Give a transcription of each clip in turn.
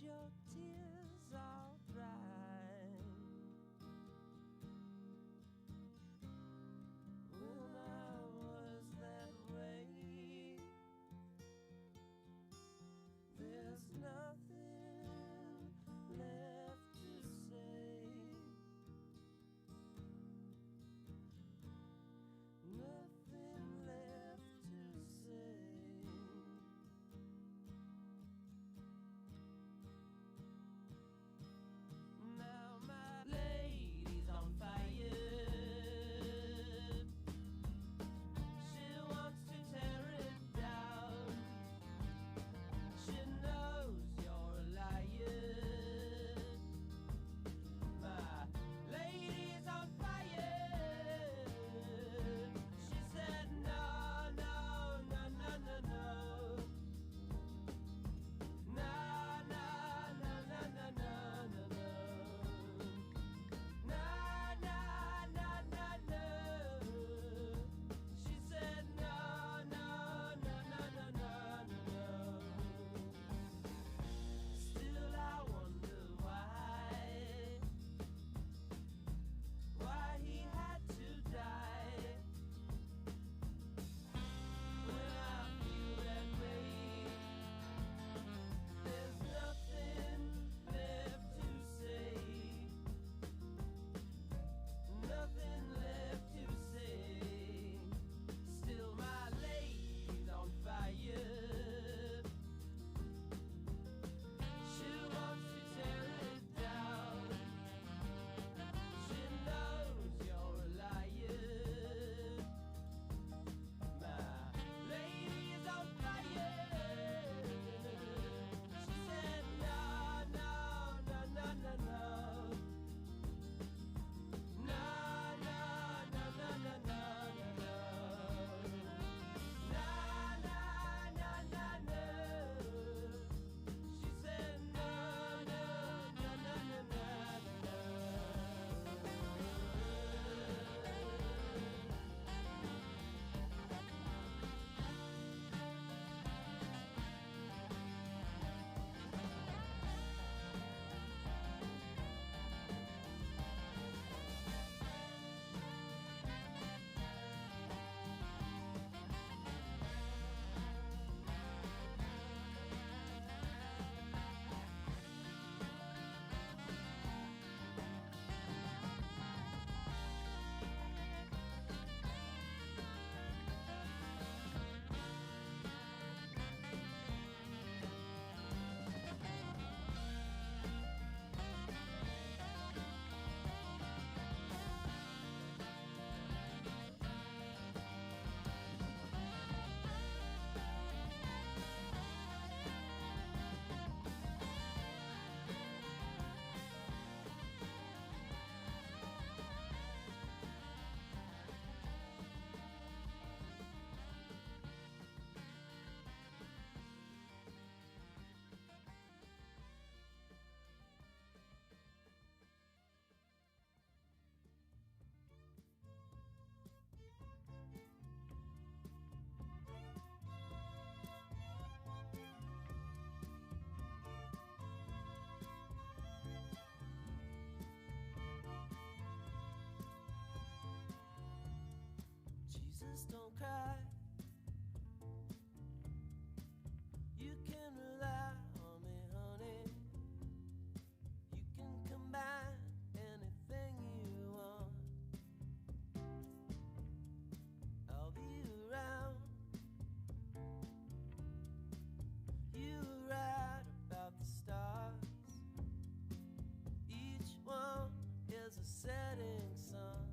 your tears all dry. When I was that way, there's nothing left to say. Nothing left to say. Now my lady's on fire. She wants to tear it down. She knows you're a liar. My lady's on fire. She said no, no, no, no, no, no. No, no, no, no, no, no, no, no. No, no, no, no, no. She said no, no, no, no, no, no, no. Still I wonder why he had to die. When I feel that way, there's nothing left to say. Nothing left to say. Still my lady's on fire. She wants to tear it down. She knows you're a liar. My lady is on fire. She said no, no, no, no, no, no. No, no, no, no, no, no, no, no. No, no, no, no, no. She said no, no, no, no, no, no, no. Jesus, don't cry. You can rely on me, honey. You can combine anything you want. I'll be around. You were right about the stars. Each one is a setting sun.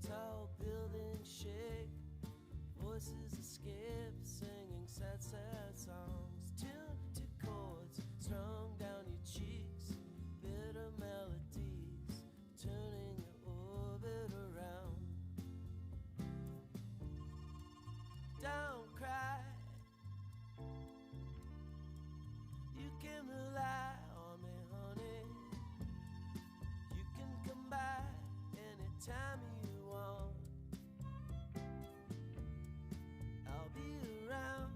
Tall buildings shake, voices escape, singing sad, sad songs, tuned to chords strung down your cheeks, bitter melodies turning your orbit around. Don't cry. You can rely on me, honey. You can come by anytime you want. I'll be around.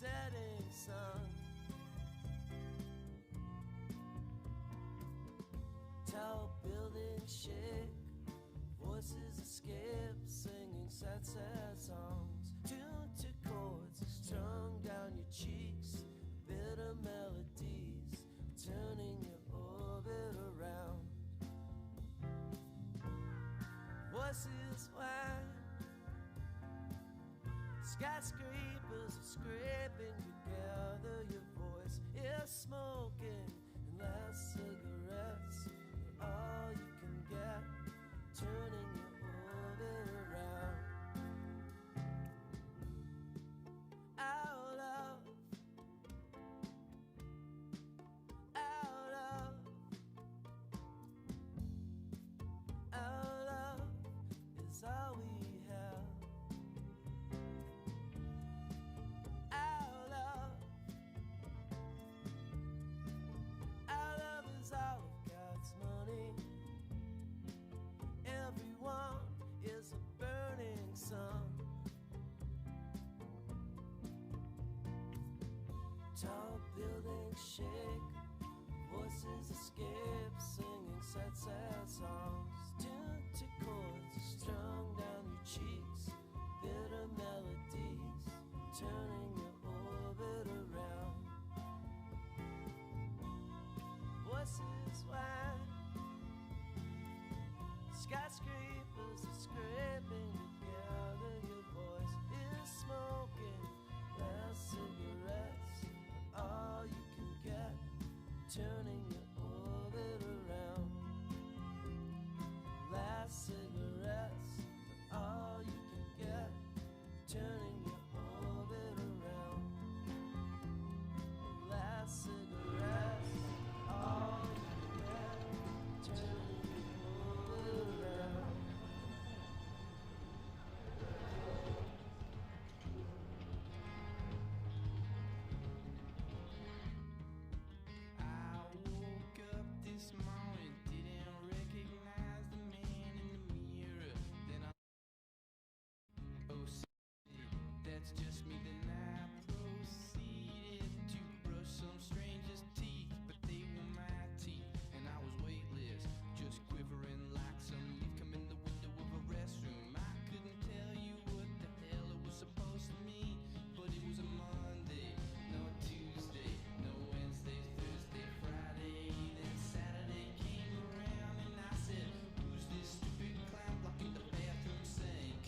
setting sun. Tall buildings shake, voices escape, singing sad, sad songs. Tuned to chords strung down your cheeks, bitter melodies turning your orbit around. Voices whine, skyscrapers are scraping together. Your voice is smoking, and last cigarettes are all you can get, turning your orbit around. Our love, our love is all we have. Our love is all of God's money. Everyone is a burning sun. Tall buildings shake, voices escape, singing sad, sad songs. Tuned to chords strung down your cheeks, bitter melodies turning your orbit around. Voices whine, skyscrapers are scraping together. Your voice is smoking, last cigarettes are all you can get, turning your orbit around. Last cigarettes are all you can get, turning your orbit around. Last cigarettes are all you can get, turning your orbit around. I woke up this morning, didn't recognize the man in the mirror. Then I oh, that's just me. Then I proceeded to brush some stranger's teeth, but they were my teeth, and I was weightless, just quivering like some leaf come in the window of a restroom. I couldn't tell you what the hell it was supposed to mean, but it was a Monday, no Tuesday, no Wednesday, Thursday, Friday, then Saturday came around, and I said, who's this stupid clown blocking the bathroom sink?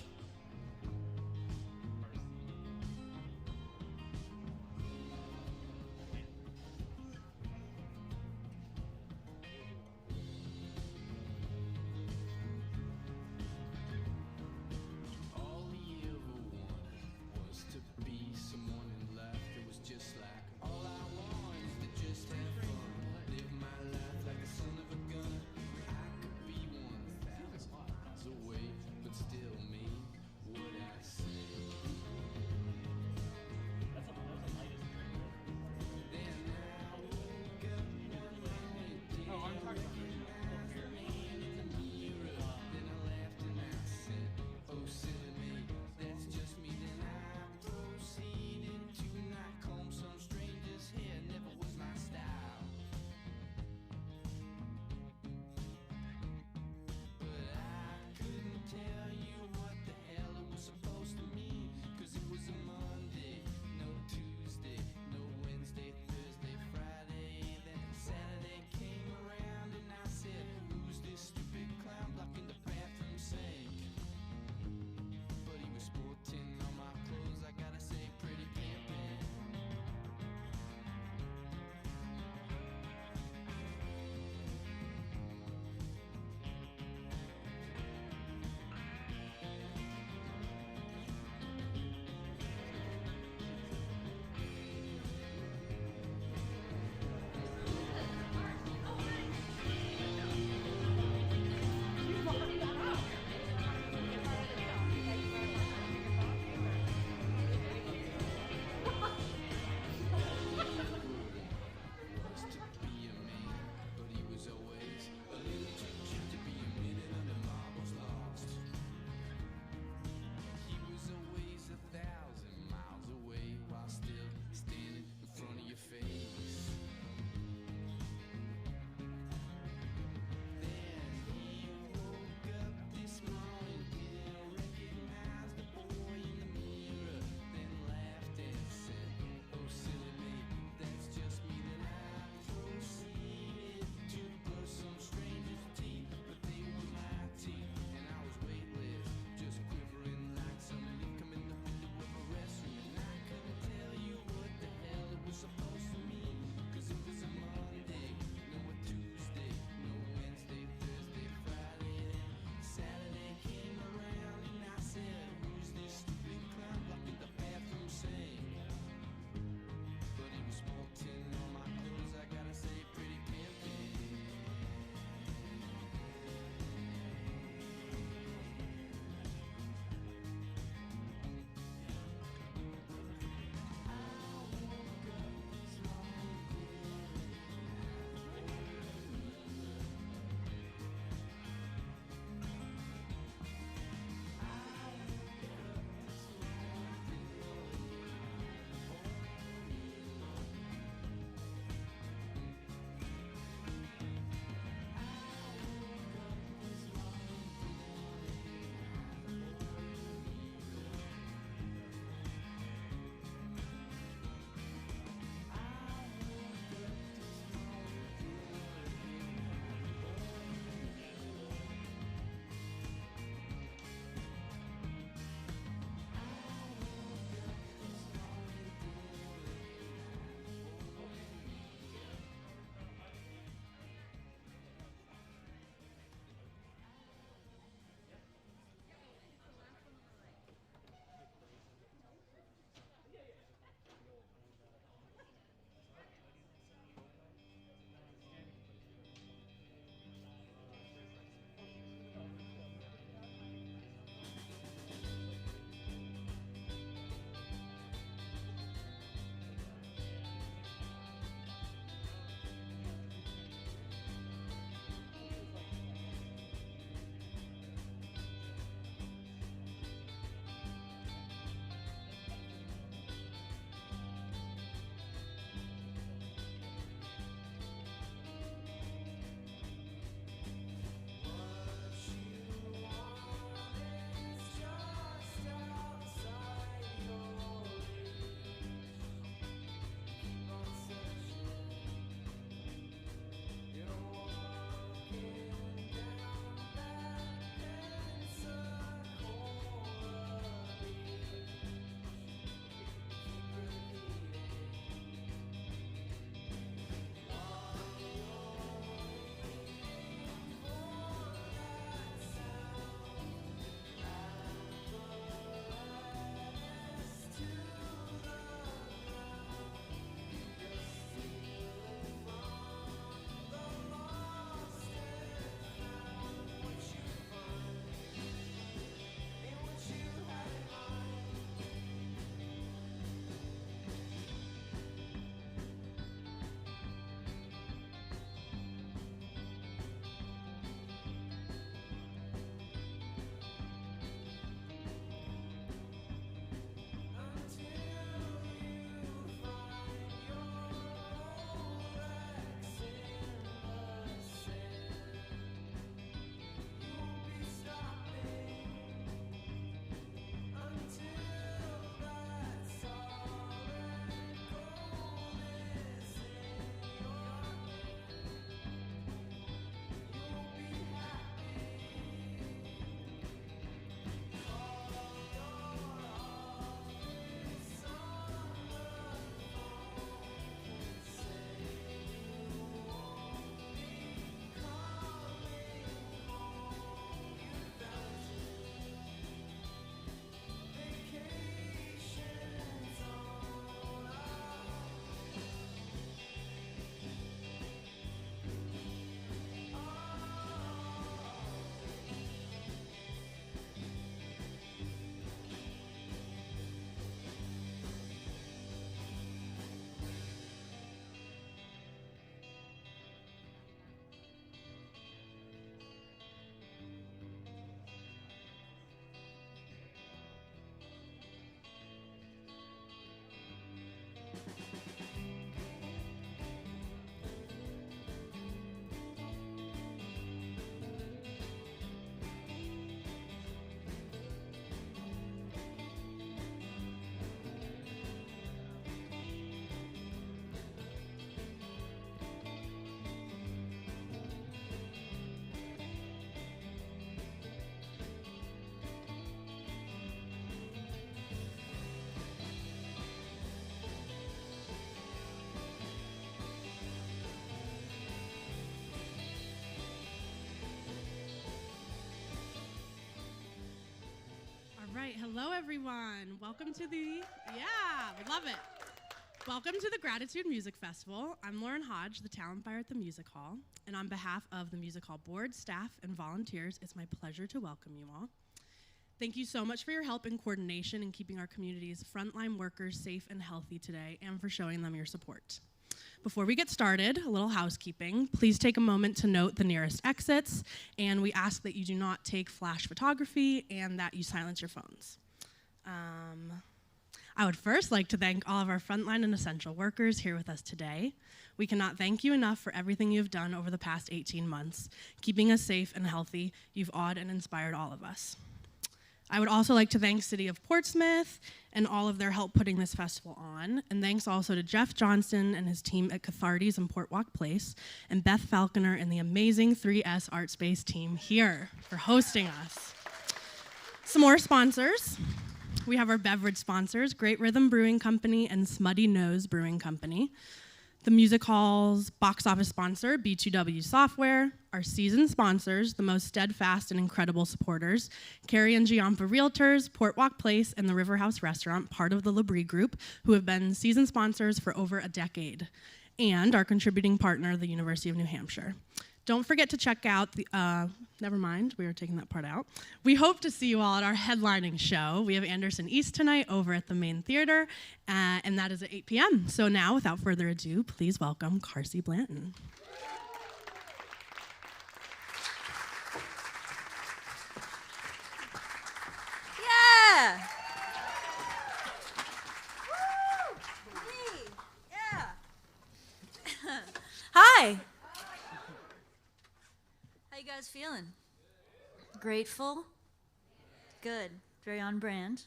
Hello, everyone. Welcome to we love it. Welcome to the Gratitude Music Festival. I'm Lauren Hodge, the Talent Buyer at the Music Hall, and on behalf of the Music Hall board, staff, and volunteers, it's my pleasure to welcome you all. Thank you so much for your help and coordination in keeping our community's frontline workers safe and healthy today, and for showing them your support. Before we get started, a little housekeeping. Please take a moment to note the nearest exits, and we ask that you do not take flash photography and that you silence your phones. I would first like to thank all of our frontline and essential workers here with us today. We cannot thank you enough for everything you've done over the past 18 months, keeping us safe and healthy. You've awed and inspired all of us. I would also like to thank City of Portsmouth and all of their help putting this festival on. And thanks also to Jeff Johnston and his team at Cathartes and Port Walk Place, and Beth Falconer and the amazing 3S Art Space team here for hosting us. Some more sponsors. We have our beverage sponsors, Great Rhythm Brewing Company and Smutty Nose Brewing Company. The Music Hall's box office sponsor, B2W Software. Our season sponsors, the most steadfast and incredible supporters, Carrie and Giampa Realtors, Port Walk Place, and the River House Restaurant, part of the Labrie Group, who have been season sponsors for over a decade. And our contributing partner, the University of New Hampshire. Don't forget to check out the, never mind, we were taking that part out. We hope to see you all at our headlining show. We have Anderson East tonight over at the main theater, and that is at 8 p.m. So now, without further ado, please welcome Carsie Blanton. Yeah! Woo! Hey! Yeah! Hi! How you guys feeling? Grateful? Good. Very on brand.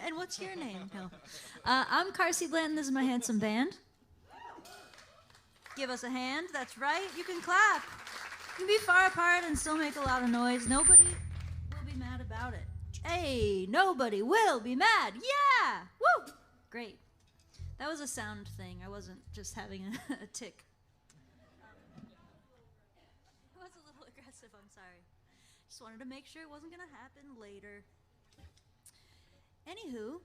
And what's your name? No. I'm Carsie Blanton. This is my handsome band. Give us a hand. That's right. You can clap. You can be far apart and still make a lot of noise. Nobody will be mad about it. Hey, nobody will be mad. Yeah! Woo! Great. That was a sound thing. I wasn't just having a tick. It was a little aggressive. I'm sorry. Just wanted to make sure it wasn't going to happen later. Anywho,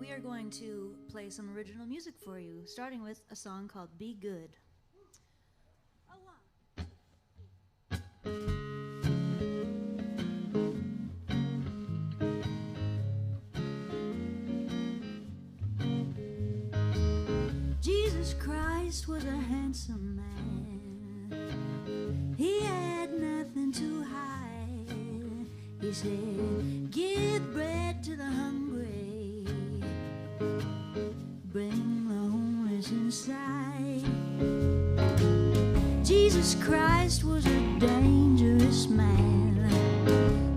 we are going to play some original music for you, starting with a song called Be Good. Jesus Christ was a handsome man. He had nothing to hide. He said, give bread to the hungry, bring the homeless inside. Jesus Christ was a dangerous man.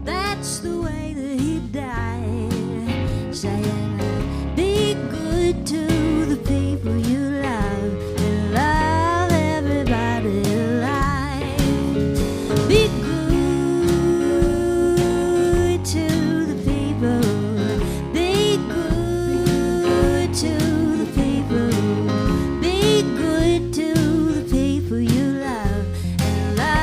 That's the way that he died, saying, be good to the people you love, and love everybody alive. Be good to the people, be good to the people, be good to the people you love, and love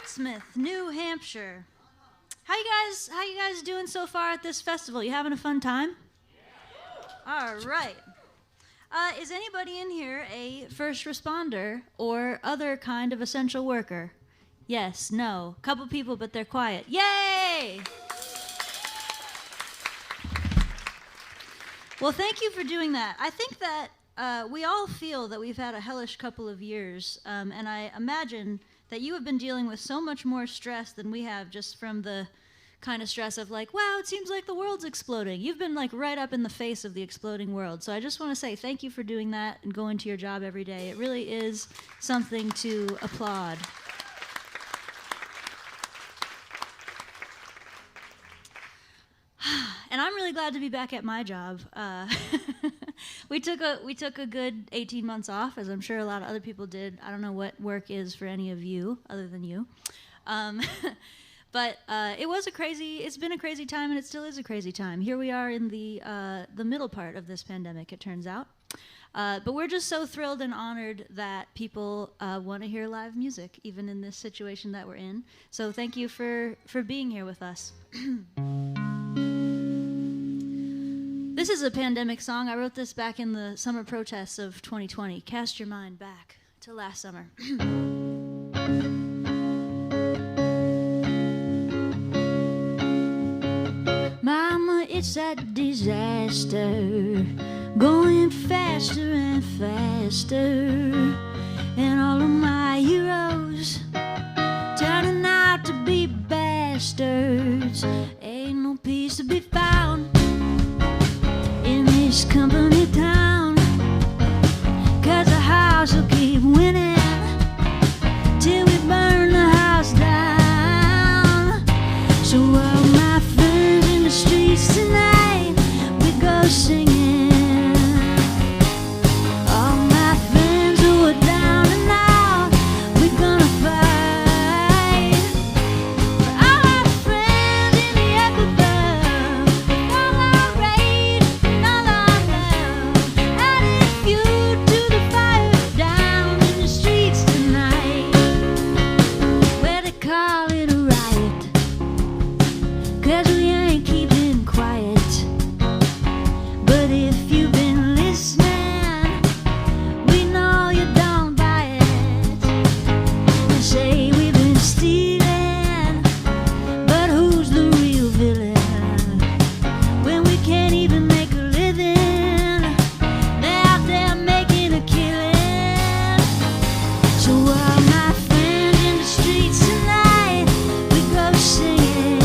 Portsmouth, New Hampshire. How you guys doing so far at this festival? You having a fun time? All right. Is anybody in here a first responder or other kind of essential worker? Yes, no. Couple people, but they're quiet. Yay! Well, thank you for doing that. I think that we all feel that we've had a hellish couple of years, and I imagine that you have been dealing with so much more stress than we have, just from the kind of stress of like, wow, it seems like the world's exploding. You've been like right up in the face of the exploding world. So I just want to say thank you for doing that and going to your job every day. It really is something to applaud. And I'm really glad to be back at my job. We took a good 18 months off, as I'm sure a lot of other people did. I don't know what work is for any of you, other than you. But it's been a crazy time, and it still is a crazy time. Here we are in the middle part of this pandemic, it turns out. But we're just so thrilled and honored that people want to hear live music, even in this situation that we're in. So thank you for being here with us. This is a pandemic song. I wrote this back in the summer protests of 2020. Cast your mind back to last summer. Mama, it's that disaster, going faster and faster, and all of my heroes turning out to be bastards. Ain't no peace to be found in this company town, 'cause the house will keep winning till we burn the house down. So all my friends in the streets tonight, we go singing. All my friends who are down and out, we're gonna fight. All our friends in the echo above, all our rage and all our love, adding fuel to the fire down in the streets tonight, where they call it a riot, 'cause we ain't keeping quiet. But if you've been listening, we know you don't buy it. They say we've been stealing, but who's the real villain? When we can't even make a living, they're out there making a killing. So all my friends in the streets tonight, we go singing.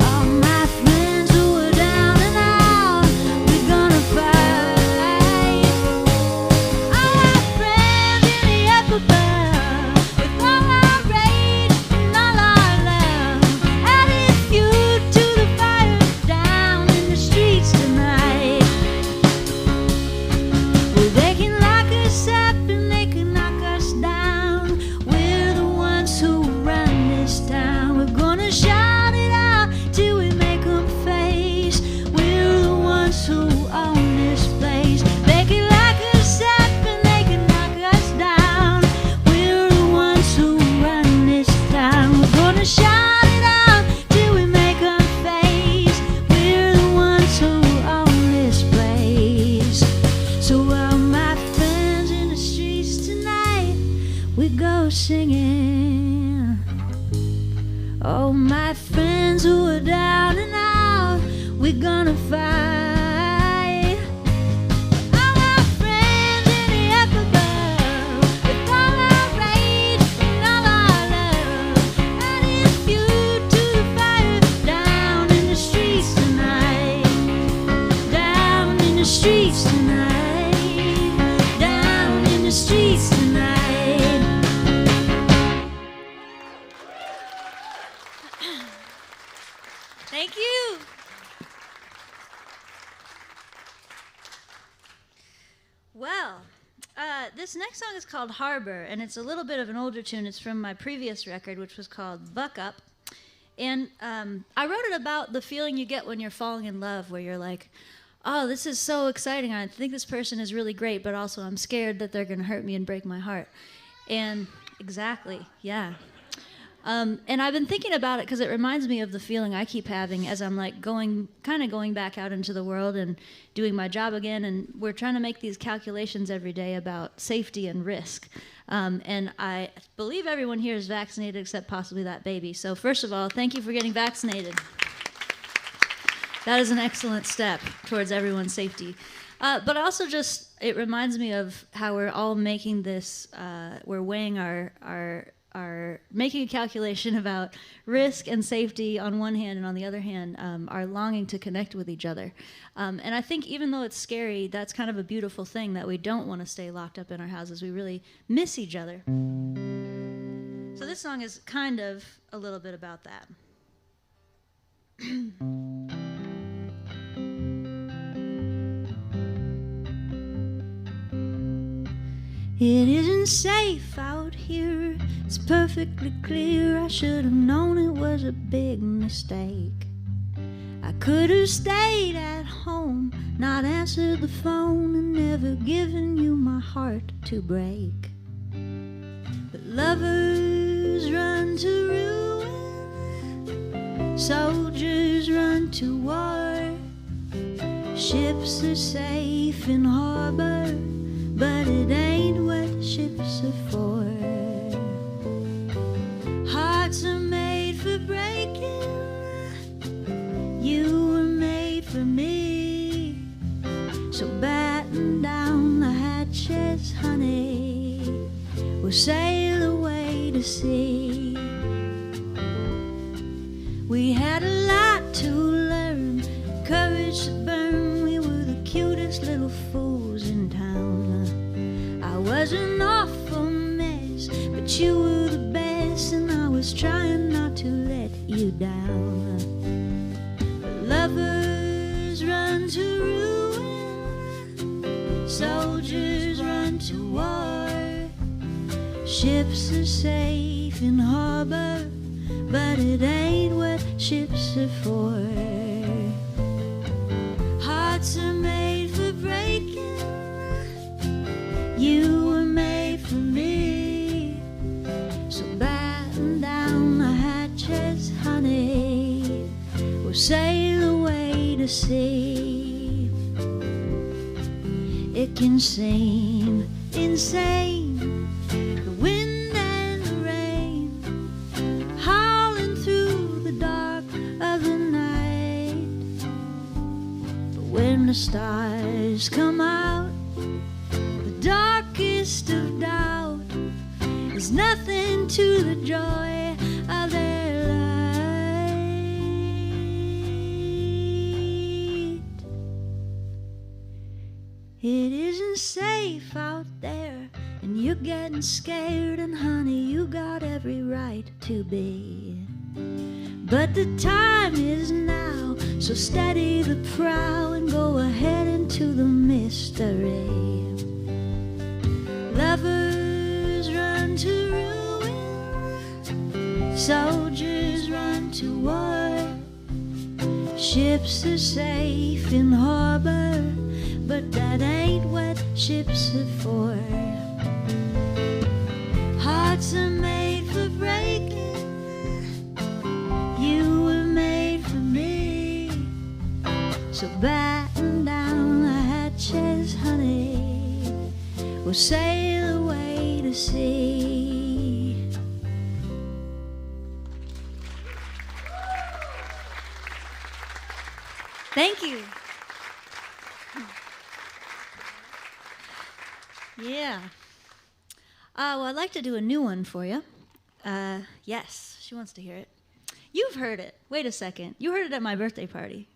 All my friends who are down and out, we're gonna fight. All our friends in the echo above, with all our rage and all our love, adding fuel to the fire down in the streets tonight. Well, they can lock us up and they can knock us down. We're the ones who run this town. We're gonna shout it out till we make them face. We're the ones who own this place. They can lock us up and they can knock us down. We're the ones who run this town. We're gonna shout it out till we make them face. We're the ones who own this place. So all my friends in the streets tonight, we go singing. Oh, my friends who are down and out, we're gonna fight. All our friends in the echo above, with all our rage and all our love, adding fuel to the fire down in the streets tonight. Down in the streets tonight. Down in the streets tonight. Thank you. Well, this next song is called Harbor, and it's a little bit of an older tune. It's from my previous record, which was called Buck Up. And I wrote it about the feeling you get when you're falling in love, where you're like, oh, this is so exciting. I think this person is really great, but also I'm scared that they're going to hurt me and break my heart. And Exactly, yeah. And I've been thinking about it because it reminds me of the feeling I keep having as I'm like going back out into the world and doing my job again. And we're trying to make these calculations every day about safety and risk. And I believe everyone here is vaccinated except possibly that baby. So first of all, thank you for getting vaccinated. That is an excellent step towards everyone's safety. But also it reminds me of how we're all making this, we're weighing our making a calculation about risk and safety on one hand, and on the other hand, our longing to connect with each other. And I think even though it's scary, that's kind of a beautiful thing, that we don't want to stay locked up in our houses. We really miss each other. So this song is kind of a little bit about that. It isn't safe out here, it's perfectly clear. I should have known it was a big mistake. I could have stayed at home, not answered the phone, and never given you my heart to break. But lovers run to ruin, soldiers run to war. Ships are safe in harbor, but it ain't what ships are for. Hearts are made for breaking, you were made for me. So batten down the hatches, honey, we'll sail away to sea. We had a lot to learn, courage to burn. We were the cutest little fools in town. I was an awful mess, but you were the best, and I was trying not to let you down. But lovers run to ruin, soldiers run to war. Ships are safe in harbor, but it ain't what ships are for. Hearts are made for breaking, you were made for me. So batten down the hatches, honey, we'll sail away to sea. It can seem insane, the wind and the rain, howling through the dark of the night. But when the stars come out, darkest of doubt is nothing to the joy of their light. It isn't safe out there, and you're getting scared, and honey, you got every right to be. But the time is now, so steady the prow and go ahead into the mystery. Lovers run to ruin, soldiers run to war. Ships are safe in harbor, but that ain't what ships are for. Hearts are made for breaking, you were made for me. So batten down the hatches, honey, we'll sail away to sea. Thank you. Yeah. Well, I'd like to do a new one for you. Yes, she wants to hear it. You've heard it. Wait a second. You heard it at my birthday party.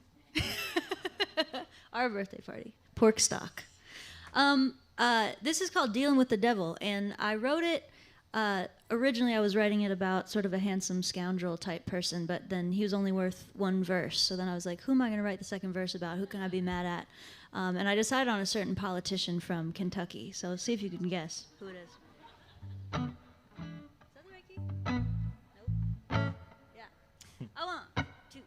Our birthday party. Pork stock. This is called Dealing with the Devil, and I wrote it, originally I was writing it about sort of a handsome scoundrel type person, but then he was only worth one verse, so then I was like, who am I going to write the second verse about? Who can I be mad at? And I decided on a certain politician from Kentucky, so see if you can guess who it is. Is that the right key? Nope. Yeah. Oh, 1, 2.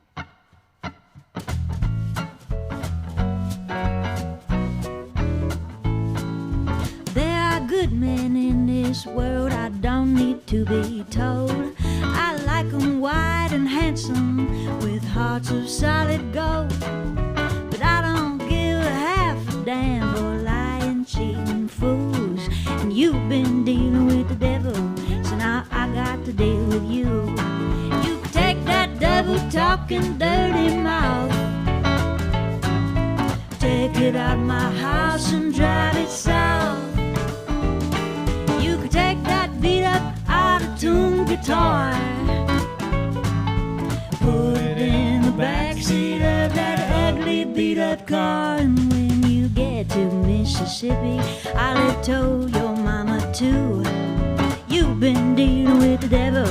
There are good men in this world, I don't need to be told. I like 'em white and handsome with hearts of solid gold. But I don't give a half a damn for lying, cheating fools. And you've been dealing with the devil, so now I got to deal with you. You take that devil talking dirty mouth, take it out my house and drive it south. You could take that beat up out-of-tune guitar, put it in the backseat of that ugly beat-up car. And when you get to Mississippi, I'll have told your mama too. You've been dealing with the devil,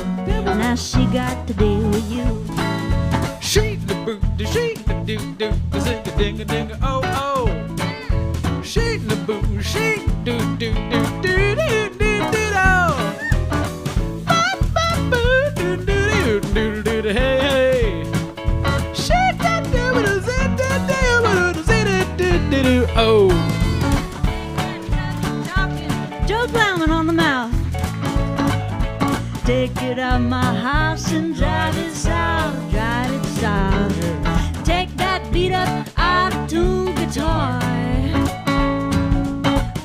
now she got to deal with you. Sheet the boot, the sheet the do do, the zing a ding a ding a oh oh. Sheet the boot, sheet do do do do do do do do. Ba ba boo do do do do do hey hey. Sheet that do do zing do do zing do do do oh. Joe Plowman on the mouth. Take it out my house and drive it south, drive it south. Take that beat up out-of-tune guitar,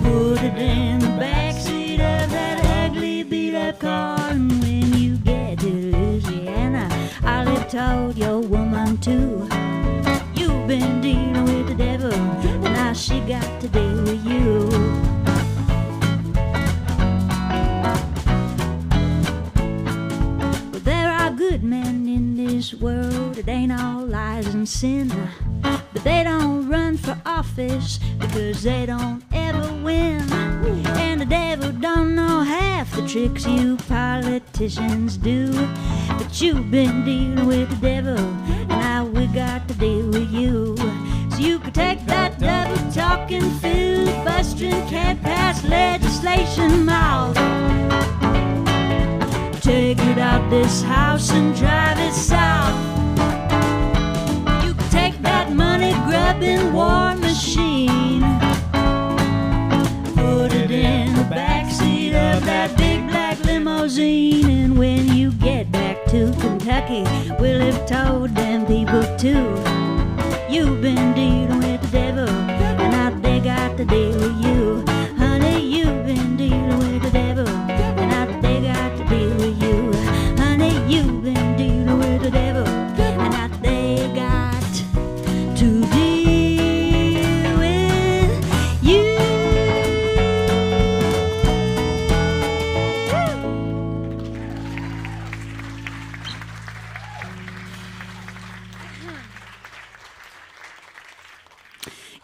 put it in the backseat of that ugly beat-up car. And when you get to Louisiana, I'll have told your woman too. You've been dealing with the devil, now she got to deal with you. Good men in this world, it ain't all lies and sin. But they don't run for office because they don't ever win. And the devil don't know half the tricks you politicians do. But you've been dealing with the devil, and now we got to deal with you. So you can take that devil talking, filibustering, can't pass legislation mouth, take it out this house and drive it south. You can take that money-grubbing war machine, put it in the backseat of that big black limousine. And when you get back to Kentucky, we'll have told them people too. You've been dealing with the devil, and now they got to deal with you. Honey, you've been dealing with the devil, and now they got to deal with you. Honey, you've been dealing with the devil, and now they got to deal with you.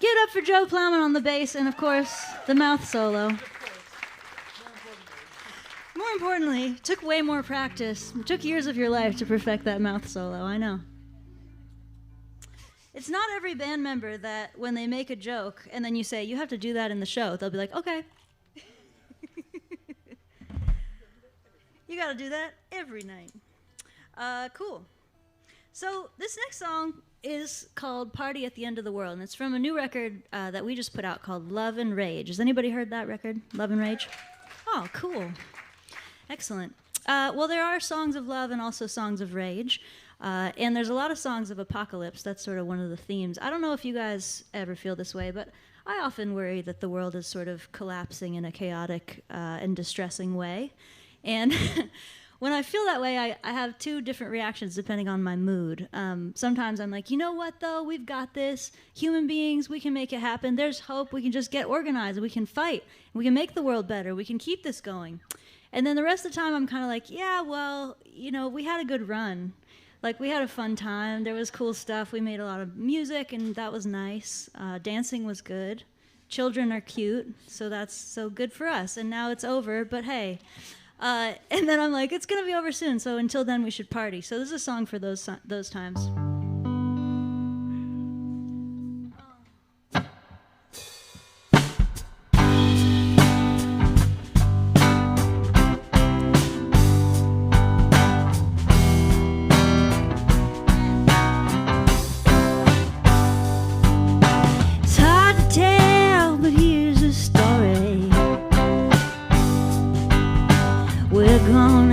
Give it up for Joe Plowman on the bass, and of course, the mouth solo. More importantly, it took way more practice. It took years of your life to perfect that mouth solo, I know. It's not every band member that when they make a joke and then you say, you have to do that in the show, they'll be like, okay. You gotta do that every night. Cool. So this next song is called Party at the End of the World, and it's from a new record that we just put out called Love and Rage. Has anybody heard that record, Love and Rage? Oh, cool. Excellent. Well, there are songs of love and also songs of rage, and there's a lot of songs of apocalypse. That's sort of one of the themes. I don't know if you guys ever feel this way, but I often worry that the world is sort of collapsing in a chaotic and distressing way. And when I feel that way, I have two different reactions depending on my mood. Sometimes I'm like, you know what, though? We've got this. Human beings, we can make it happen. There's hope. We can just get organized. We can fight. We can make the world better. We can keep this going. And then the rest of the time, I'm kind of like, yeah, well, you know, we had a good run. Like, we had a fun time. There was cool stuff. We made a lot of music, and that was nice. Dancing was good. Children are cute, so that's so good for us. And now it's over, but hey. And then I'm like, it's going to be over soon, so until then, we should party. So this is a song for those times. We're gonna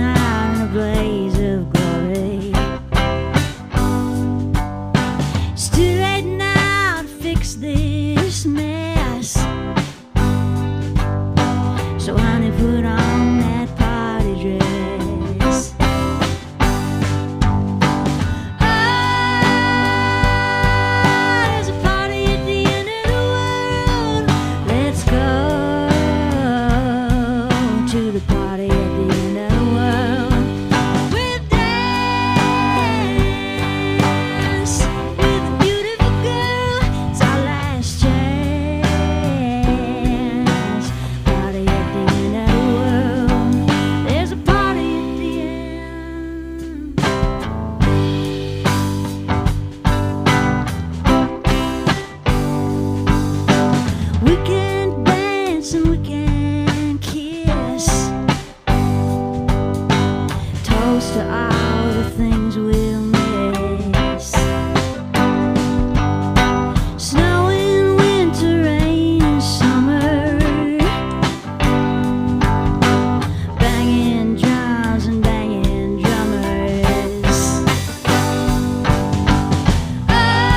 close to all the things we'll miss. Snow in winter, rain in summer, banging drums and banging drummers. Oh,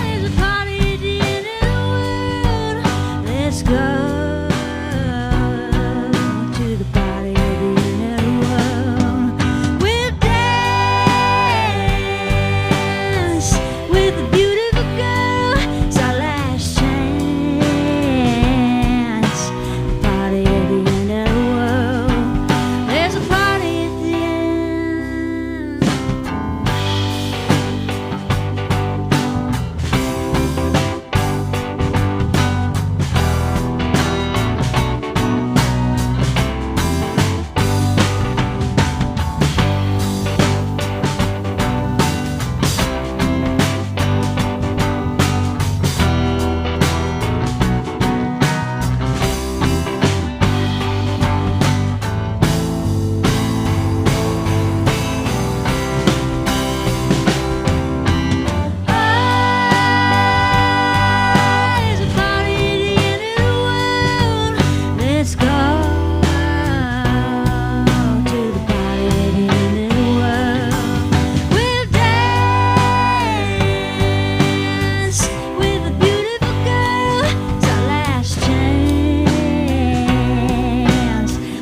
there's a party at the end of the world. Let's go to the party at the end of the world. We'll dance with a beautiful girl. It's our last chance. Party at the end of the world. There's a party at the end. There's a party at the end of the world. Let's go to the party at the end of the world. We'll dance with a beautiful girl. It's our last chance.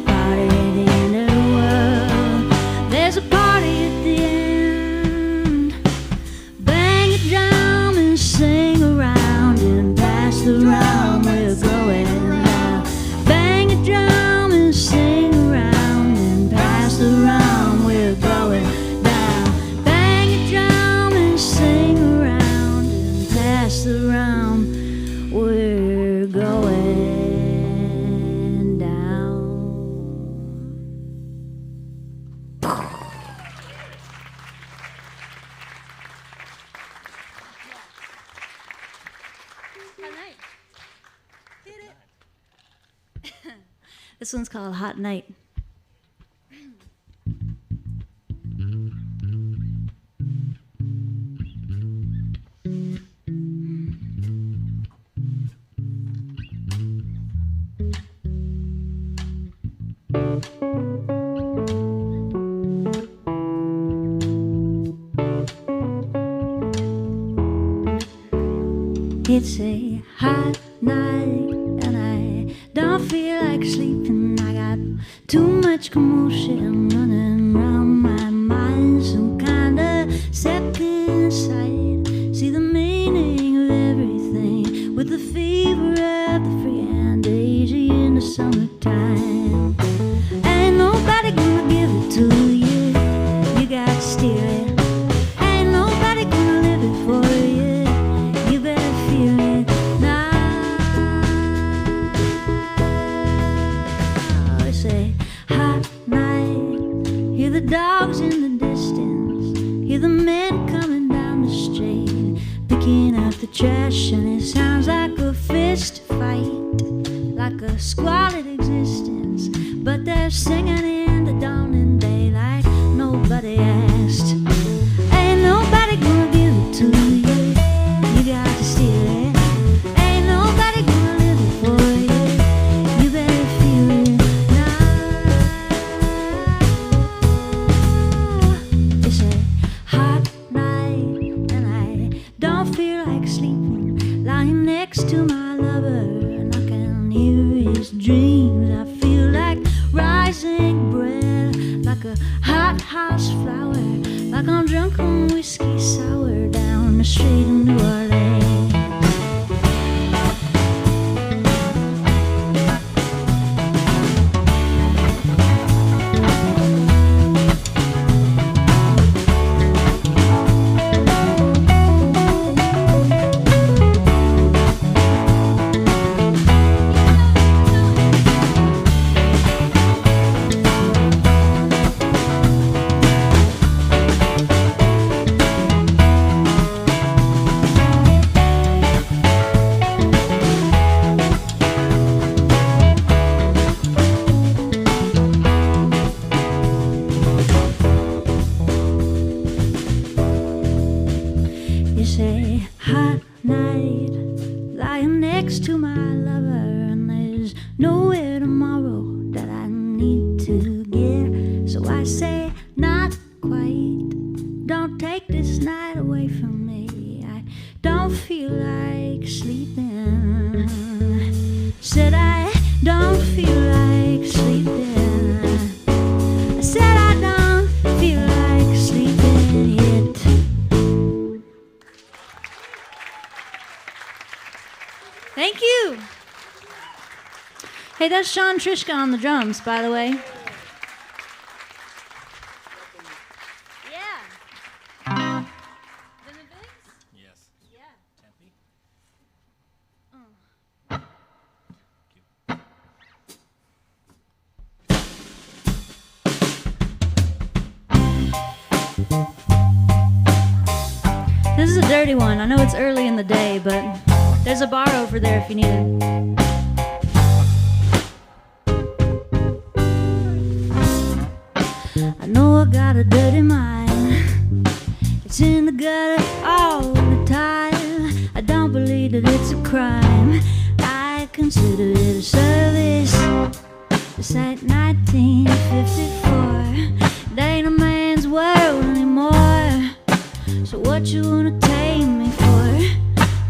Party at the end of the world. There's a party at the end. Bang a drum and sing around and pass the round. We're going now. Bang a drum and sing around and pass the round. We're going down. Bang a drum and sing around and pass the round. We're going down. This one's called Hot Night. It's a hot night and I don't feel like sleeping. I got too much commotion running around my mind. Some kind of second sight. See the meaning of everything with the fever of the free and daisy in the summertime. Ain't nobody gonna give it to you. You gotta steal it. Ain't nobody gonna live it for you. You better feel it now. It's a hot night. Hear the dogs in the distance. Hear the men coming down the street, picking up the trash, and it sounds like a fist fight, like a squalid existence. But they're singing in the dawning day like nobody asked. Ain't nobody gonna give it to you. You got to steal it. Ain't nobody gonna live it for you. You better feel it now. It's a hot night and I don't feel like sleeping. Lying next to my lover and I can hear his dreams. I feel like rising bread, like a hot house flower, like I'm drunk on whiskey sour down the street in New Orleans. So I say, not quite. Don't take this night away from me. I don't feel like sleeping. Said I don't feel like sleeping. I said I don't feel like sleeping yet. Thank you. Hey, that's Sean Trishka on the drums, by the way. This is a dirty one. I know it's early in the day, but there's a bar over there if you need it. I know I got a dirty mind. It's in the gutter all the time. I don't believe that it's a crime. I consider it a service. It's like 1954. It ain't a man's world anymore. So what you wanna take me for?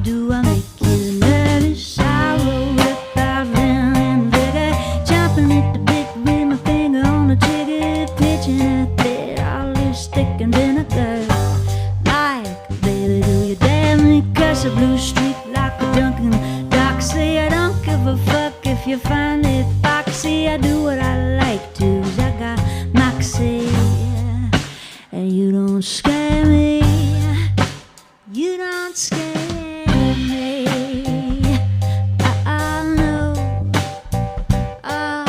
Do I make you nervous? I roll up violin and vigor, chomping at the bit with my finger on the trigger, pitching at it, all lipstick and vinegar. Like, baby, do you dare me? Curse a blue streak like a drunken doxy. I don't give a fuck if you find it foxy. I do what I like to, 'cause I got moxie. And you don't scare me. You don't scare me. I know. Oh.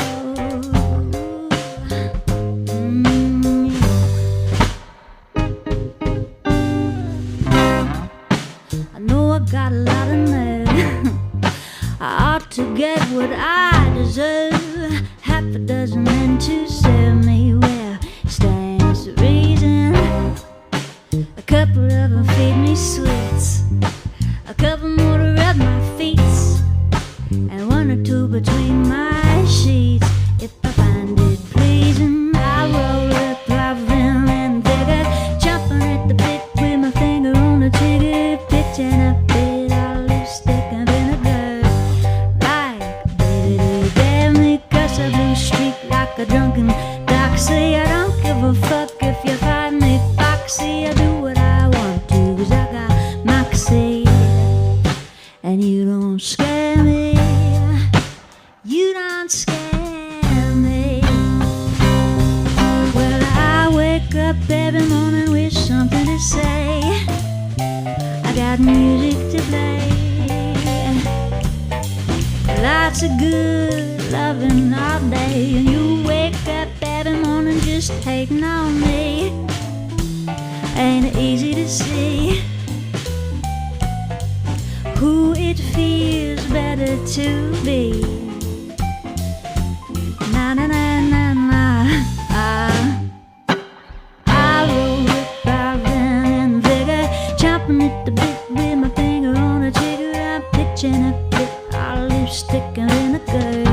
I know I got a lot of nerve. I ought to get what I deserve. Half a dozen men to serve me. Where stands the reason? A couple of them feed me sweets, a couple more to rub my feet, and one or two between my sheets. If I find it pleasing, I roll up violin and vigor, chomping at the bit with my finger on the trigger, pitching a bit of lipstick and vinegar. Like, baby, do you dare me? Curse a blue streak like a drunken doxy. I don't give a fuck if you find me foxy. I do what I want to, 'cause I got moxie. And you don't scare me. You don't scare me. Well, I wake up every morning with something to say. I got music to play, lots of good loving all day. And you wake up every morning just hating on me. Ain't it easy to see who it feels better to be? Na na na na na. I roll with violin and vigor, chomping at the bit with my finger on the trigger. I'm pitching a bit, all lipstick and vinegar.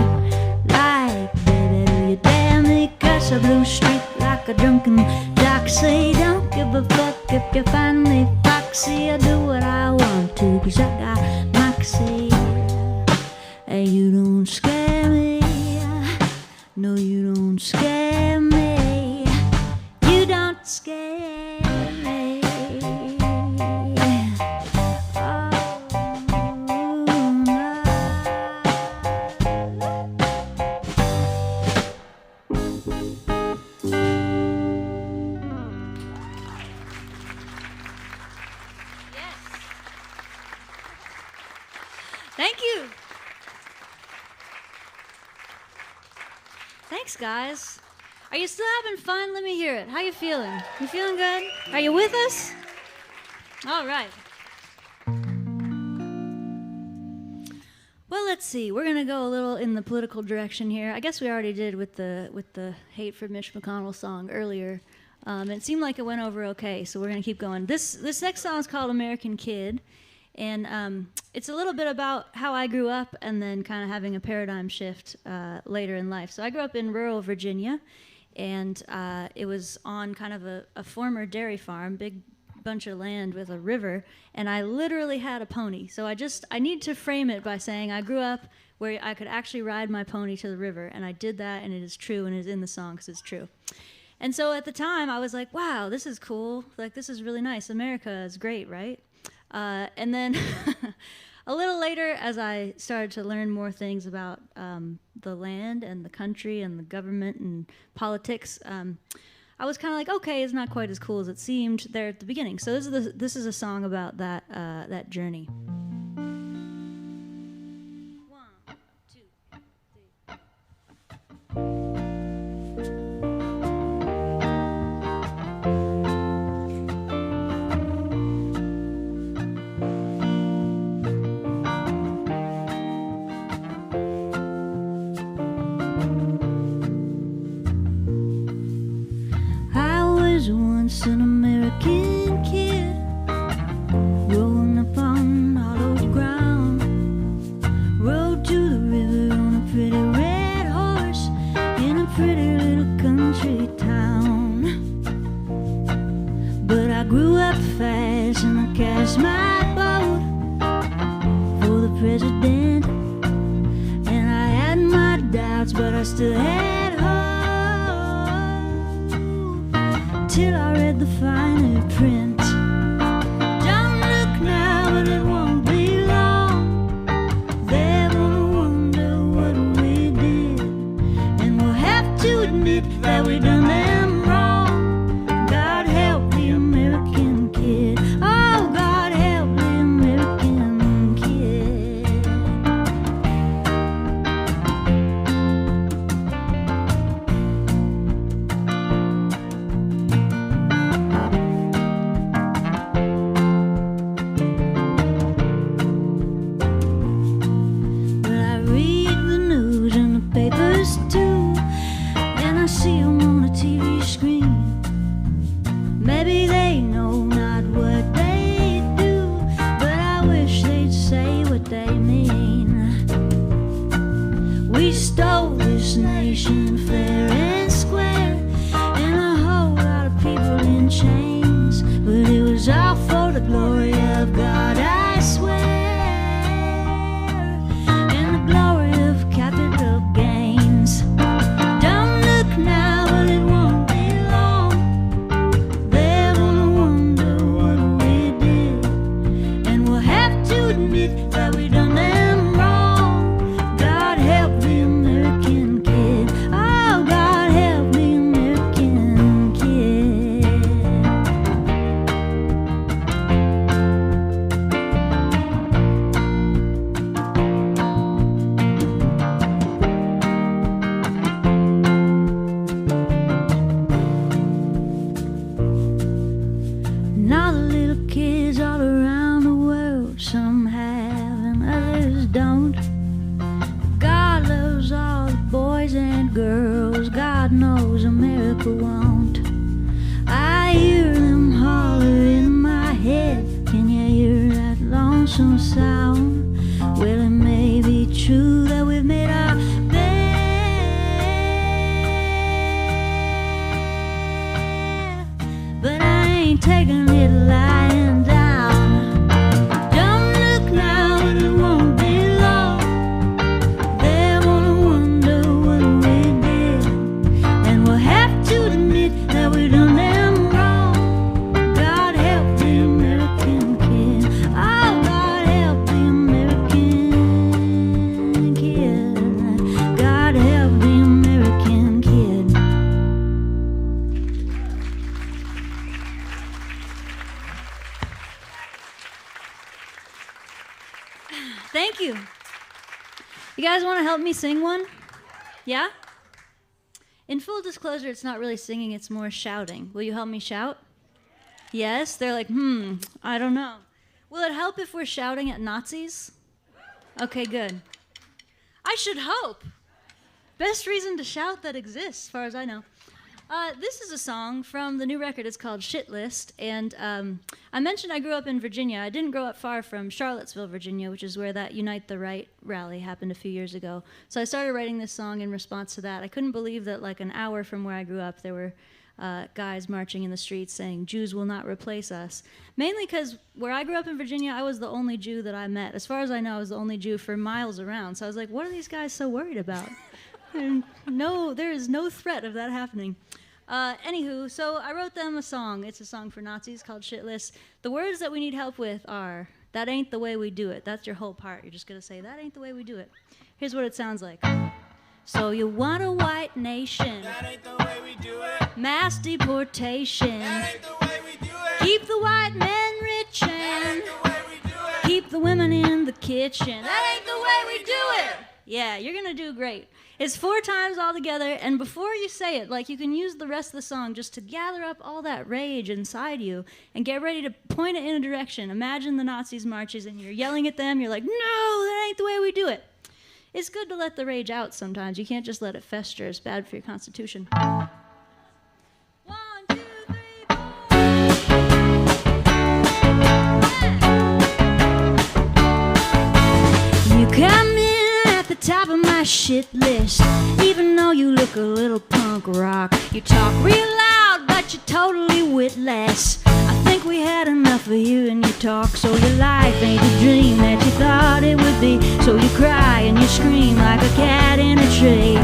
Like, baby, do you dare me? Curse a blue streak like a drunken doxy. Don't give a fuck if you find me foxy. I do what I want to, 'cause I got moxie. And you don't scare me. No, you don't scare me. You don't scare me. Oh, no. Thank you. Thanks, guys. Are you still having fun? Let me hear it. How you feeling? You feeling good? Are you with us? All right. Well, let's see. We're gonna go a little in the political direction here. I guess we already did with the hate for Mitch McConnell song earlier. It seemed like it went over okay, so we're gonna keep going. This next song is called "American Kid," and it's a little bit about how I grew up and then kind of having a paradigm shift later in life. So I grew up in rural Virginia, and it was on kind of a former dairy farm, big bunch of land with a river, and I literally had a pony. So I need to frame it by saying I grew up where I could actually ride my pony to the river, and I did that, and it is true, and it is in the song because it's true. And so at the time, I was like, wow, this is cool. Like, this is really nice. America is great, right? And then a little later, as I started to learn more things about the land and the country and the government and politics, I was kind of like, okay, it's not quite as cool as it seemed there at the beginning. So this is a song about that journey. An American kid growing up on hollow ground, rode to the river on a pretty red horse in a pretty little country town. But I grew up fast and I cast my vote for the president, and I had my doubts, but I still had hope till I read the finer print. Don't look now, but it won't be long. They're gonna wonder what we did, and we'll have to admit that we done them wrong. God help the American kid. Oh, God help the American kid. We stole this nation fair and square, and a whole lot of people in chains, but it was all for the glory of God, I swear, and the glory of capital gains. Don't look now, but it won't be long. They're gonna wonder what we did, and we'll have to admit that we done them wrong. God help the American kid. Oh, God help the American kid. Now the little kids all around the world, some have and others don't. God loves all the boys and girls, God knows America won't. I hear them holler in my head, can you hear that lonesome sound? Well, it may be true that we've made our bed, but I ain't taking it lying down. Don't look now, but it won't be long. They're gonna wonder what we did, and we'll have to admit that we done them wrong. God help the American kid. Oh, God help the American kid. God help the American kid. Thank you. You guys want to help me sing one? Yeah? In full disclosure, it's not really singing, it's more shouting. Will you help me shout? Yes? They're like, I don't know. Will it help if we're shouting at Nazis? Okay, good. I should hope. Best reason to shout that exists, as far as I know. This is a song from the new record. It's called Shit List. And I mentioned I grew up in Virginia. I didn't grow up far from Charlottesville, Virginia, which is where that Unite the Right rally happened a few years ago. So I started writing this song in response to that. I couldn't believe that like an hour from where I grew up, there were guys marching in the streets saying, Jews will not replace us. Mainly because where I grew up in Virginia, I was the only Jew that I met. As far as I know, I was the only Jew for miles around. So I was like, what are these guys so worried about? No, there is no threat of that happening. Anywho, so I wrote them a song. It's a song for Nazis called Shit List. The words that we need help with are, that ain't the way we do it. That's your whole part. You're just going to say, that ain't the way we do it. Here's what it sounds like. So you want a white nation. That ain't the way we do it. Mass deportation. That ain't the way we do it. Keep the white men rich That and ain't the way we do it. keep the women in the kitchen. That ain't the way we do it. Yeah, you're going to do great. It's 4 times all together, and before you say it, like you can use the rest of the song just to gather up all that rage inside you and get ready to point it in a direction. Imagine the Nazis marches and you're yelling at them. You're like, no, that ain't the way we do it. It's good to let the rage out sometimes. You can't just let it fester. It's bad for your constitution. 1, 2, 3, 4. You come in at the top of my shit list, even though you look a little punk rock. You talk real loud, but you're totally witless. I think we had enough of you and your talk. So your life ain't the dream that you thought it would be. So you cry and you scream like a cat in a tree.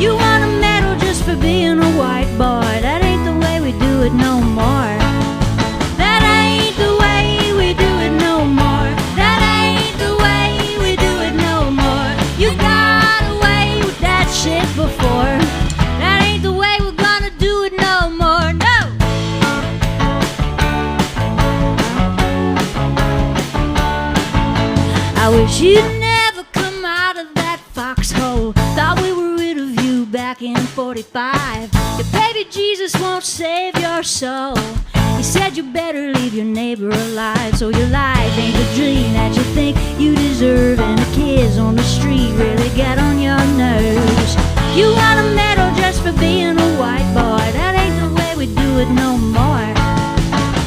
You want a medal just for being a white boy. That ain't the way we do it no more. That ain't the way we do it no more. That ain't the way we do it no more. You got away with that shit before. That ain't the way we're gonna do it no more. No! I wish you'd never come out of that foxhole. Thought we were rid of you back in 45. Your baby Jesus won't save your soul. He said you better leave your neighbor alive. So your life ain't the dream that you think you deserve. And the kids on the street really get on your nerves. You want a medal just for being a white boy. That ain't the way we do it no more.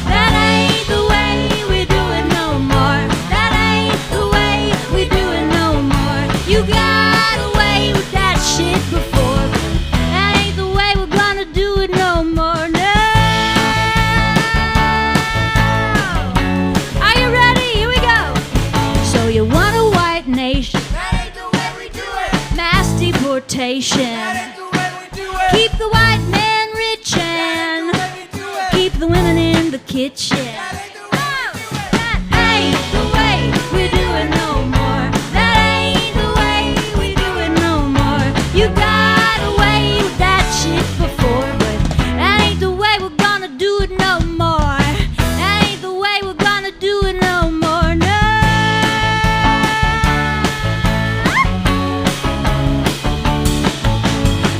That ain't the way we do it no more. That ain't the way we do it no more. You got away with that shit before. That ain't the way we're gonna do it no more. No. Are you ready? Here we go. So you want a white nation. That ain't the way we do it. Mass deportation. That ain't the way we do it. Keep the white men rich and That ain't the way we do it. keep the women in the kitchen. That ain't the way we do it. That ain't the way we do it no more. That ain't the way we do it no more. You got away with that shit before, but that ain't the way we're gonna do it no more. That ain't the way we're gonna do it no more. No.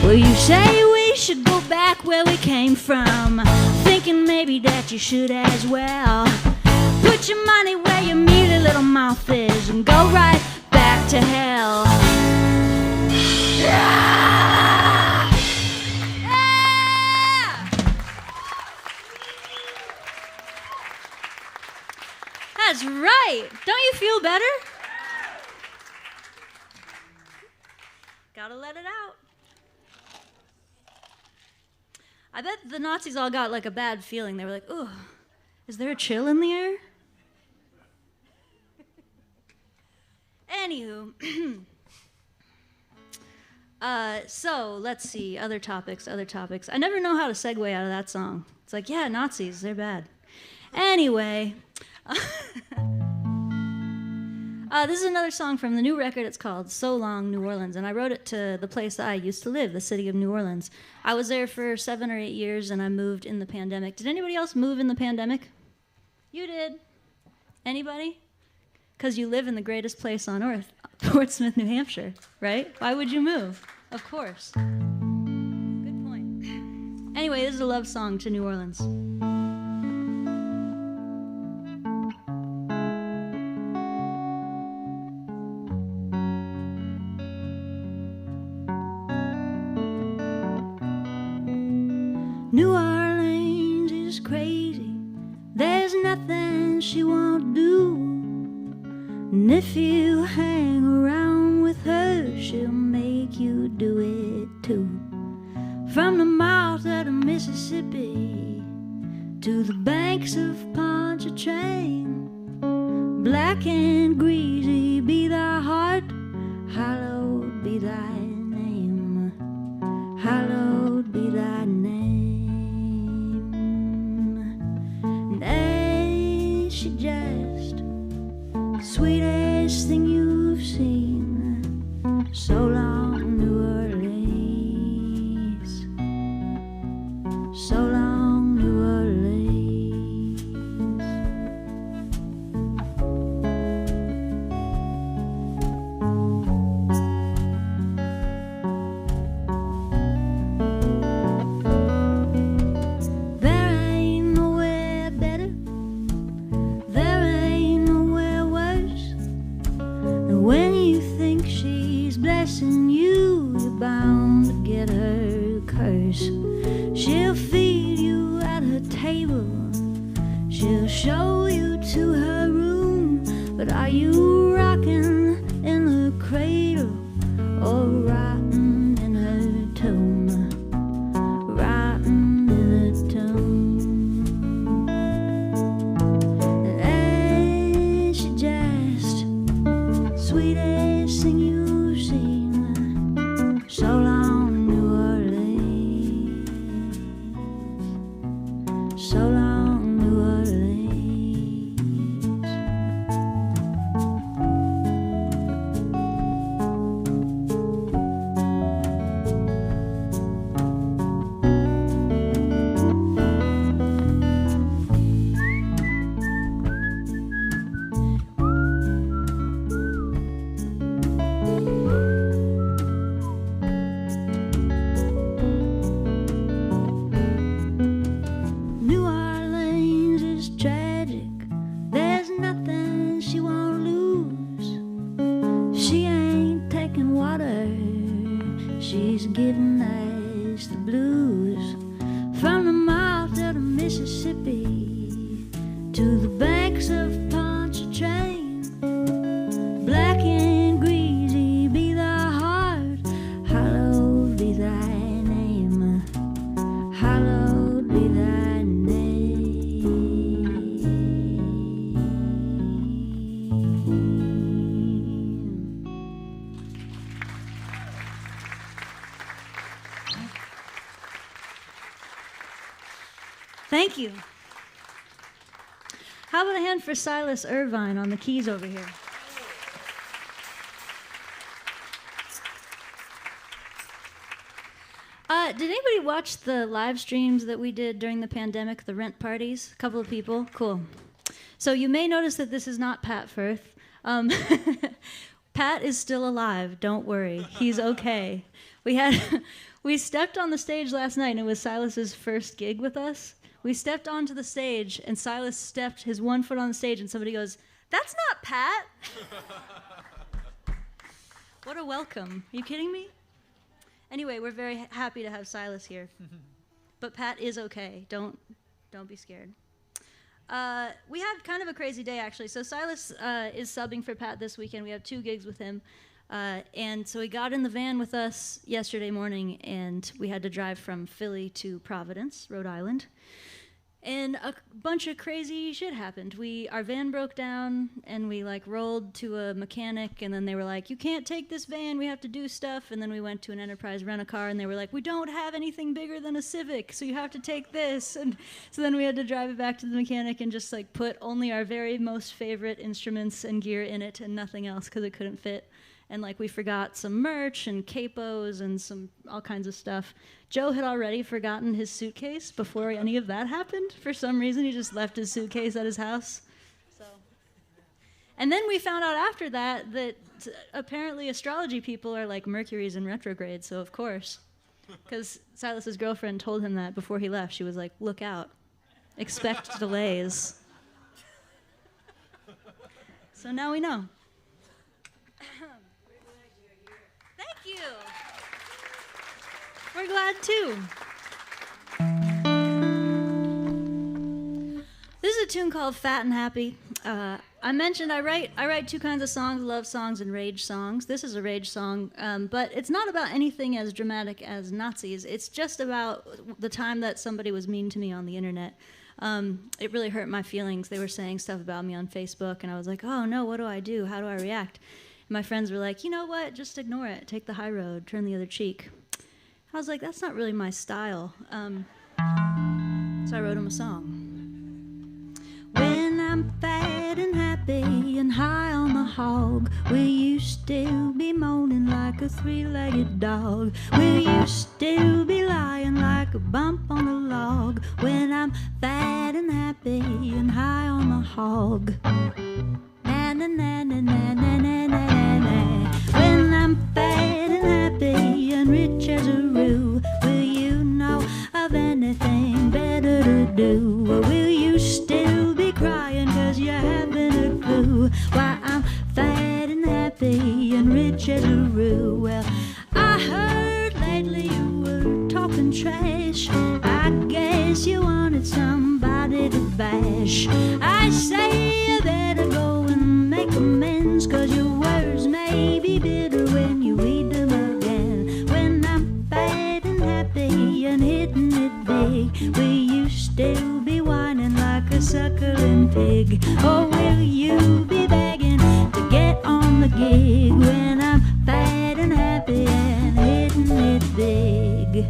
Well, you say we should go back where we came from, thinking maybe that you should as well. Put your money where your mealy little mouth is and go right back to hell. Yeah! Yeah! That's right. Don't you feel better? Gotta let it out. I bet the Nazis all got like a bad feeling. They were like, "Ugh, is there a chill in the air?" Anywho, so let's see, other topics. I never know how to segue out of that song. It's like, yeah, Nazis, they're bad. Anyway, this is another song from the new record. It's called So Long, New Orleans, and I wrote it to the place I used to live, the city of New Orleans. I was there for 7 or 8 years, and I moved in the pandemic. Did anybody else move in the pandemic? You did. Anybody? Because you live in the greatest place on earth, Portsmouth, New Hampshire, right? Why would you move? Of course. Good point. Anyway, this is a love song to New Orleans. New Orleans is crazy, there's nothing she won't do. And if you hang around with her, she'll make you do it too. From the mouth of the Mississippi to the banks of Pontchartrain, black and greasy be thy heart, hallowed be thy name, hallowed be thy name. And ain't she just the sweetest thing you've seen? So long, New Orleans, so long, New Orleans. There ain't nowhere better, there ain't nowhere worse than when you think she's blessing you, you're bound to get her curse. She'll feed you at her table, she'll show you to her room, but are you rocking in her cradle or rotting in her tomb? Rotting in her tomb. Ain't she just the sweetest thing you've seen? So long, New Orleans, so long, New Orleans. New Orleans is tragic, there's nothing she won't lose. She ain't taking water, she's giving us the blues. From the mouth of the Mississippi to the banks of Pontchartrain, black and greasy be thy heart, hallowed be thy name, hallowed be thy name. Thank you. How about a hand for Silas Irvine on the keys over here? Did anybody watch the live streams that we did during the pandemic, the rent parties? A couple of people? Cool. So you may notice that this is not Pat Firth. Pat is still alive, don't worry. He's okay. We stepped on the stage last night, and it was Silas's first gig with us. We stepped onto the stage, and Silas stepped his 1 foot on the stage, and somebody goes, "That's not Pat." What a welcome. Are you kidding me? Anyway, we're very happy to have Silas here. But Pat is okay. Don't be scared. We had kind of a crazy day, actually. So Silas is subbing for Pat this weekend. We have 2 gigs with him. And so he got in the van with us yesterday morning, and we had to drive from Philly to Providence, Rhode Island. And a bunch of crazy shit happened. Our van broke down, and we rolled to a mechanic, and then they were like, "You can't take this van, we have to do stuff." And then we went to an Enterprise rent-a-car, and they were like, "We don't have anything bigger than a Civic, so you have to take this." And so then we had to drive it back to the mechanic and just put only our very most favorite instruments and gear in it and nothing else because it couldn't fit. And we forgot some merch and capos and all kinds of stuff. Joe had already forgotten his suitcase before any of that happened. For some reason, he just left his suitcase at his house. And then we found out after that apparently astrology people are like Mercury's in retrograde, so of course. Because Silas's girlfriend told him that before he left. She was like, "Look out. Expect delays." So now we know. Thank you. We're glad too. a tune called Fat and Happy. I mentioned I write two kinds of songs, love songs and rage songs. This is a rage song, but it's not about anything as dramatic as Nazis. It's just about the time that somebody was mean to me on the internet. It really hurt my feelings. They were saying stuff about me on Facebook, and I was like, oh no, what do I do? How do I react? And my friends were like, you know what? Just ignore it. Take the high road. Turn the other cheek. I was like, that's not really my style. So I wrote him a song. When I'm fat and happy and high on the hog, will you still be moaning like a three-legged dog? Will you still be lying like a bump on a log? When I'm fat and happy and high on the hog. Na na na na na na na na na. When I'm fat and happy and rich as a roo, will you know of anything better to do? Or will you still be crying cause you haven't a clue why I'm fat and happy and rich as a roo? Well, I heard lately you were talking trash. I guess you wanted somebody to bash. I say you better go and make amends, cause your words may be bitter when you read them again. When I'm fat and happy and hitting it big, will you still be whining like a suckling pig? Or will you be begging to get on the gig when I'm fat and happy and hitting it big?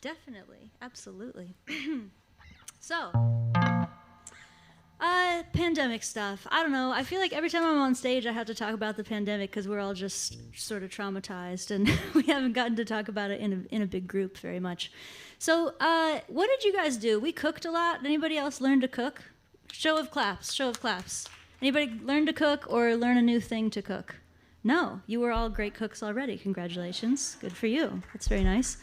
Definitely, absolutely. So, pandemic stuff. I don't know. I feel like every time I'm on stage, I have to talk about the pandemic because we're all just sort of traumatized, and we haven't gotten to talk about it in a big group very much. So, what did you guys do? We cooked a lot. Did anybody else learn to cook? Show of claps. Show of claps. Anybody learn to cook or learn a new thing to cook? No, you were all great cooks already. Congratulations. Good for you. That's very nice.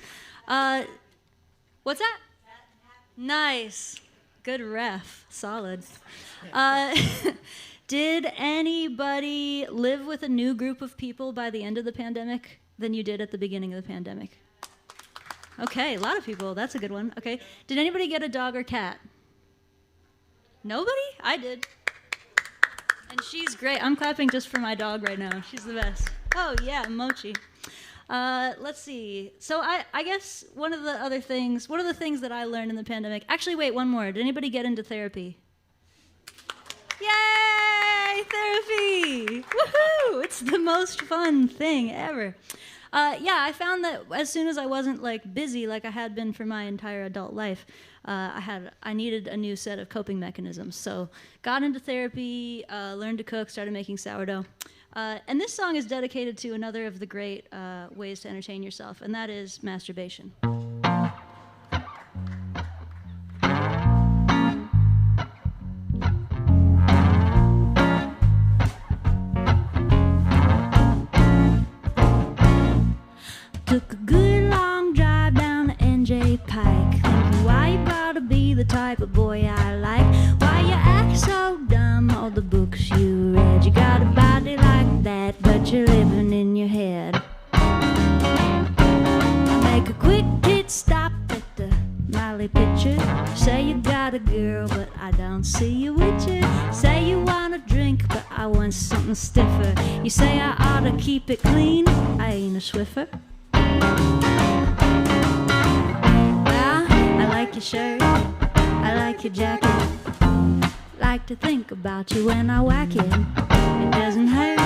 What's that? Nice. Good ref. Solid. Did anybody live with a new group of people by the end of the pandemic than you did at the beginning of the pandemic? Okay, a lot of people. That's a good one. Okay. Did anybody get a dog or cat? Nobody? I did. And she's great. I'm clapping just for my dog right now. She's the best. Oh, yeah, Mochi. Let's see. So I guess one of the things that I learned in the pandemic, actually, wait, one more. Did anybody get into therapy? Yay, therapy! Woohoo! It's the most fun thing ever. Yeah, I found that as soon as I wasn't like busy like I had been for my entire adult life, I needed a new set of coping mechanisms. So got into therapy, learned to cook, started making sourdough. And this song is dedicated to another of the great ways to entertain yourself, and that is masturbation. Took a good long drive down the NJ Pike, thinking why you gotta be the type of boy I like. Why you so dumb, all the books you read. You got a body like that, but you're living in your head. Make a quick pit stop at the Miley picture. Say you got a girl, but I don't see you with you. Say you want a drink, but I want something stiffer. You say I ought to keep it clean, I ain't a Swiffer. Well, I like your shirt, I like your jacket. Like to think about you when I whack it. It doesn't hurt,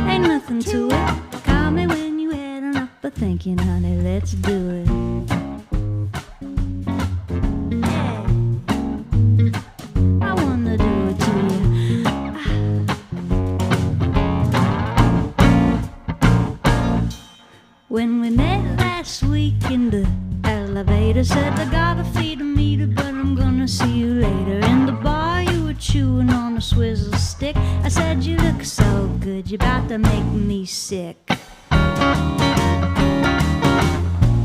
ain't nothing to it. Call me when you had enough of thinking, honey, let's do it. Yeah, I wanna do it to you. When we met last week in the elevator, said I gotta feed a meter, but I'm gonna see you later. In the bar you were chewing on a swizzle stick. I said you look so good, you're about to make me sick.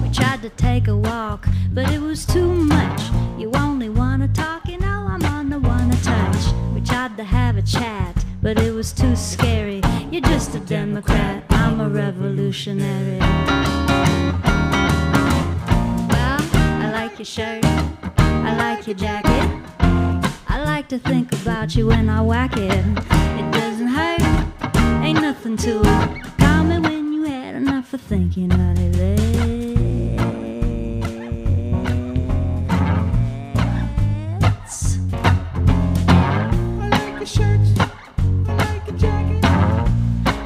We tried to take a walk, but it was too much. You only wanna talk, you know I'm on the wanna touch. We tried to have a chat, but it was too scary. You're just a Democrat, I'm a revolutionary. Well, I like your shirt, I like your jacket. I like to think about you when I whack it. It doesn't hurt, ain't nothing to it. Call me when you had enough of thinking, honey, let's. I like your shirt, I like your jacket.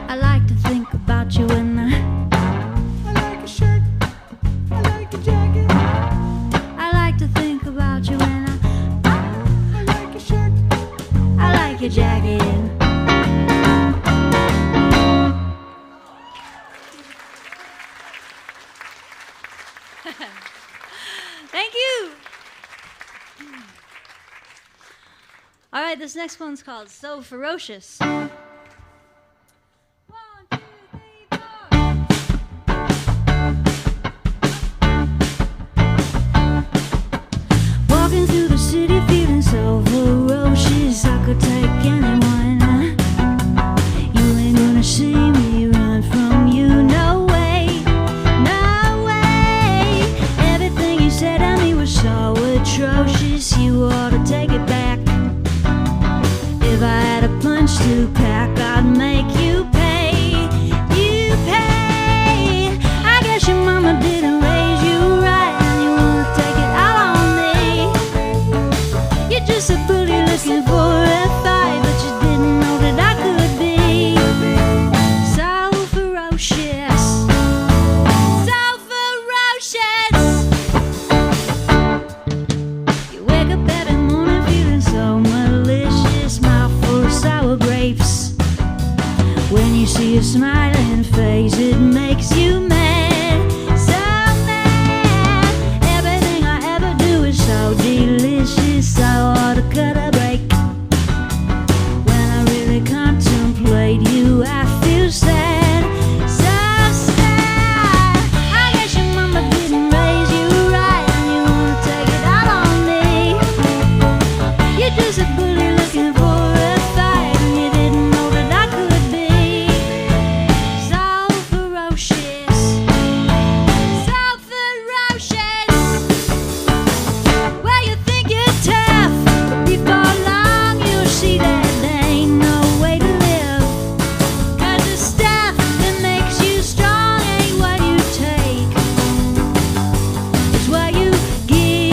I like to think about you when I like your shirt, I like your jacket. I like to think about you when I like your shirt, I like your jacket. Thank you. All right, this next one's called So Ferocious. 1, 2, 3, 4. Walking through the city feeling so ferocious, I could take anyone. You ain't gonna see me run from you, no way, no way. Everything you said to me was so atrocious, you ought to take it back. If I had a punch to pack, I'd make you pay, you pay. I guess your mama didn't raise you right, and you wanna take it out on me. You're just a bully looking for a fight, but you didn't know that I could be so ferocious, so ferocious. You wake up every morning feeling so malicious, mouth full of sour grapes. When you see a smiling face, it makes you mad, so mad. Everything I ever do is so delicious, I ought to cut a break. When I really contemplate you, I feel sad, so sad. I guess your mama didn't raise you right, and you wanna take it out on me. You're just a bully looking for a fight, and you didn't know that I could be so ferocious, so ferocious. Well, you think you're tough, but before long you'll see that there ain't no way to live. 'Cause the stuff that makes you strong ain't what you take, it's what you give.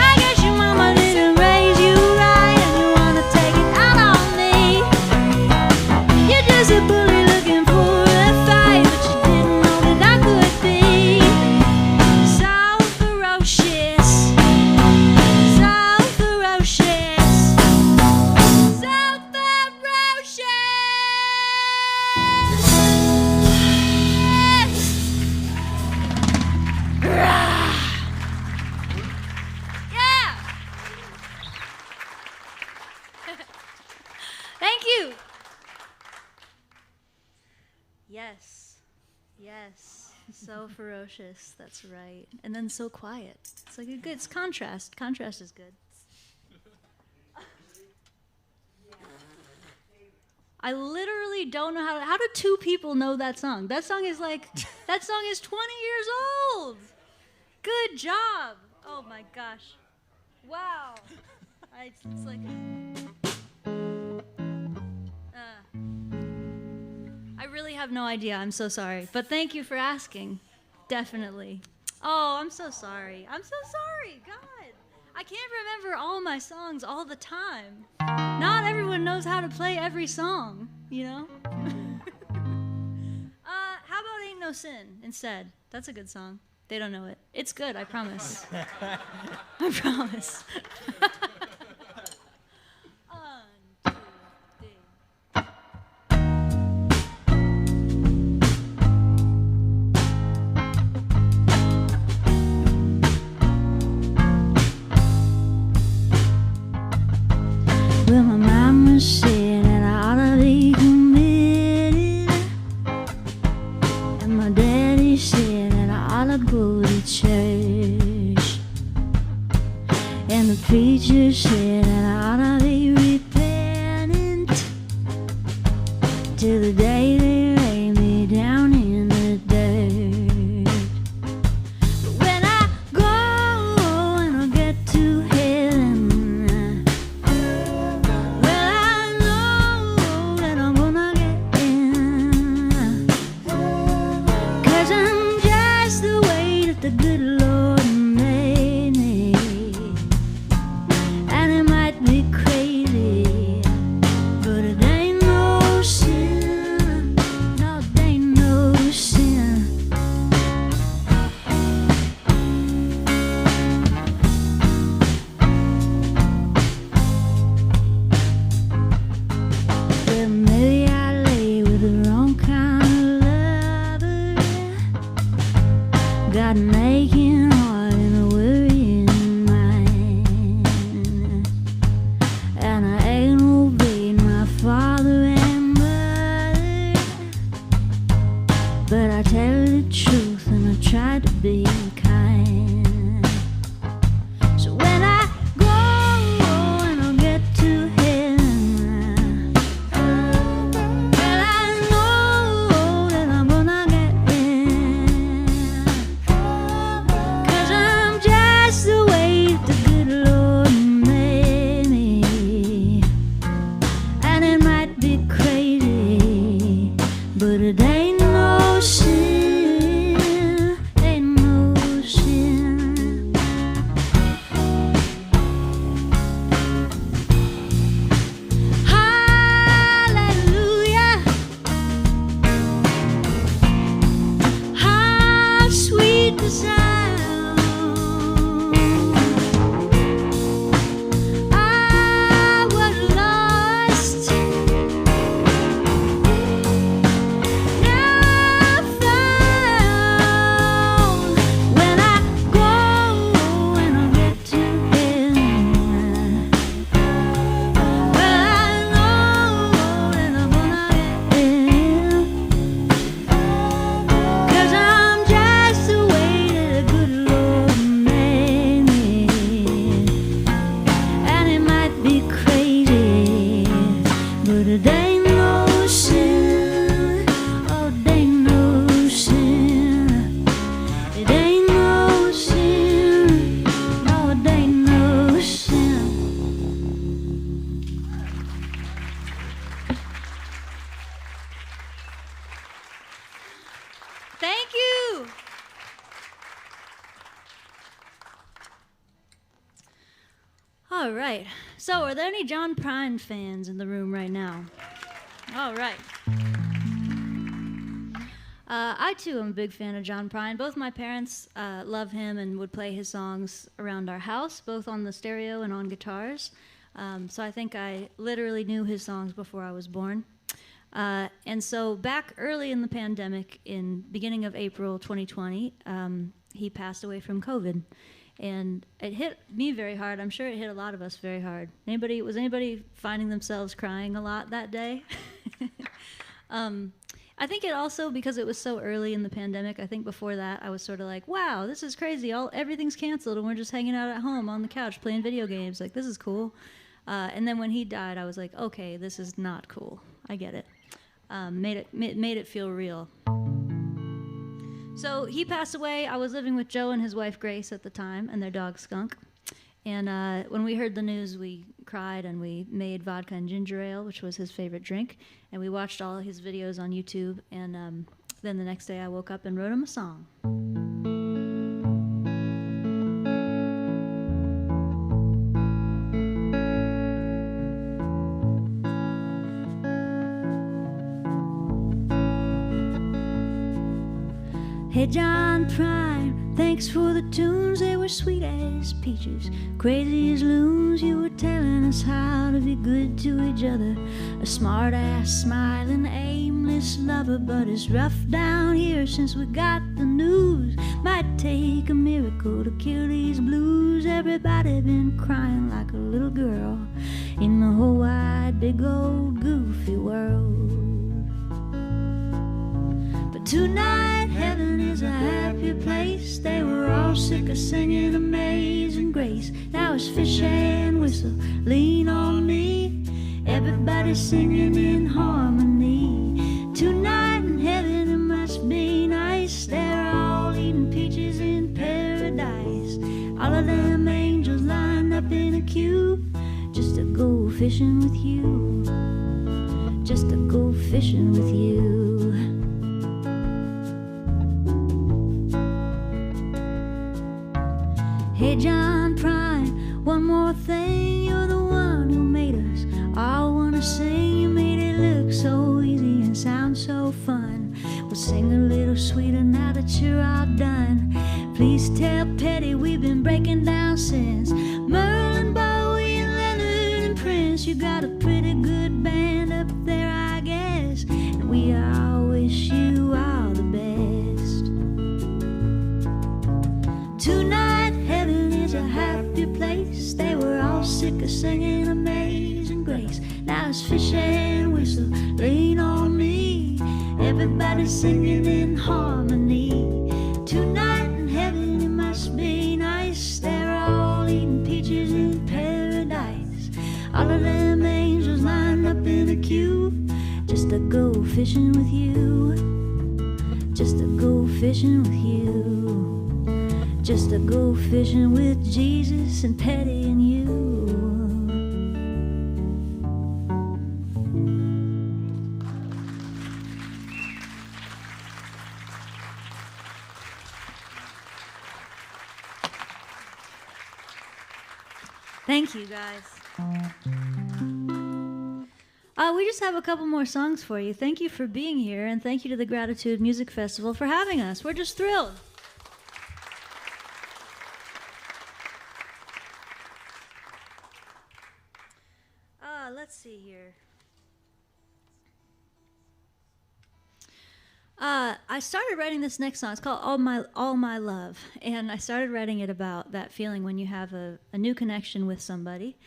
I guess your mama didn't raise you right, and you wanna take it out on me. You're just a bully looking for a fight, but you didn't know that I could be so ferocious, so ferocious, so ferocious. Yeah. Thank you. Yes. Yes. So ferocious. That's right. And then so quiet. It's like a good. It's contrast. Contrast is good. I literally don't know how do two people know that song? That song is 20 years old. Good job. Oh my gosh. Wow. It's like, I really have no idea. I'm so sorry. But thank you for asking. Definitely. Oh, I'm so sorry. I'm so sorry. God. I can't remember all my songs all the time. Not everyone knows how to play every song, you know? How about Ain't No Sin instead? That's a good song. They don't know it. It's good, I promise. I promise. 1, 2, 3. Well, my mama said that I ought to be committed, and my daddy said that I ought to go to church, and the preacher said that I ought to be repentant till the day they lay me down in the dirt. But when I go and I get to heaven, the good Lord made me, and it might be crazy, but it ain't no sin. No, it ain't no sin. Well, maybe I lay with the wrong kind of lover, got an aching heart and a worrying mind, and I ain't obeyed my father and mother, but I tell the truth and I try to be kind. So when I go and I get to heaven, well, I know that I'm gonna get in, 'cause I'm just the way the good Lord made me, and it might be crazy, but it ain't no sin, ain't no sin. Hallelujah, how sweet the sound. I was lost, now found. When I go and I get to heaven, well, I know that I'm gonna get in, 'cause I'm just the way that the good Lord made me, and it might be crazy, but it ain't no sin. Oh, it ain't no sin. It ain't no sin. No, it ain't no sin. Thank you. All right. So, are there any John Prine fans in the room right now? All right. I too am a big fan of John Prine. Both my parents love him and would play his songs around our house, both on the stereo and on guitars. So I think I literally knew his songs before I was born. And so back early in the pandemic, in beginning of April 2020, he passed away from COVID. And it hit me very hard. I'm sure it hit a lot of us very hard. Was anybody finding themselves crying a lot that day? I think it also, because it was so early in the pandemic, I think before that I was sort of like, wow, this is crazy. Everything's canceled and we're just hanging out at home on the couch playing video games. Like, this is cool. And then when he died, I was like, okay, this is not cool. I get it. Made it feel real. So he passed away. I was living with Joe and his wife Grace at the time, and their dog Skunk. And when we heard the news, we cried, and we made vodka and ginger ale, which was his favorite drink. And we watched all his videos on YouTube. And then the next day, I woke up and wrote him a song. Hey John Prime, thanks for the tunes, they were sweet as peaches, crazy as loons. You were telling us how to be good to each other, a smart ass, smiling, aimless lover. But it's rough down here since we got the news. Might take a miracle to kill these blues. Everybody been crying like a little girl in the whole wide, big old goofy world. But tonight heaven is a happy place. They were all sick of singing Amazing Grace. Now it's fish and whistle, lean on me. Everybody's singing in harmony. Tonight in heaven it must be nice. They're all eating peaches in paradise. All of them angels lined up in a queue just to go fishing with you, just to go fishing with you. Hey John Prime, one more thing. You're the one who made us all wanna sing. You made it look so easy and sound so fun. Well, sing a little sweeter now that you're all done. Please tell Petty we've been breaking down since. Merlin, Bowie, and Leonard and Prince. You got a pretty good band up there, I guess, and we all wish you all the best. Tonight heaven is a happy place. They were all sick of singing Amazing Grace. Now it's fish and whistle, lean on me. Everybody's singing in harmony. Tonight in heaven it must be nice. They're all eating peaches in paradise. All of them angels lined up in a queue just to go fishing with you, just to go fishing with you, just to go fishing with Jesus and Petty and you. Thank you, guys. We just have a couple more songs for you. Thank you for being here, and thank you to the Gratitude Music Festival for having us. We're just thrilled. Let's see here. I started writing this next song. It's called All My Love, and I started writing it about that feeling when you have a new connection with somebody,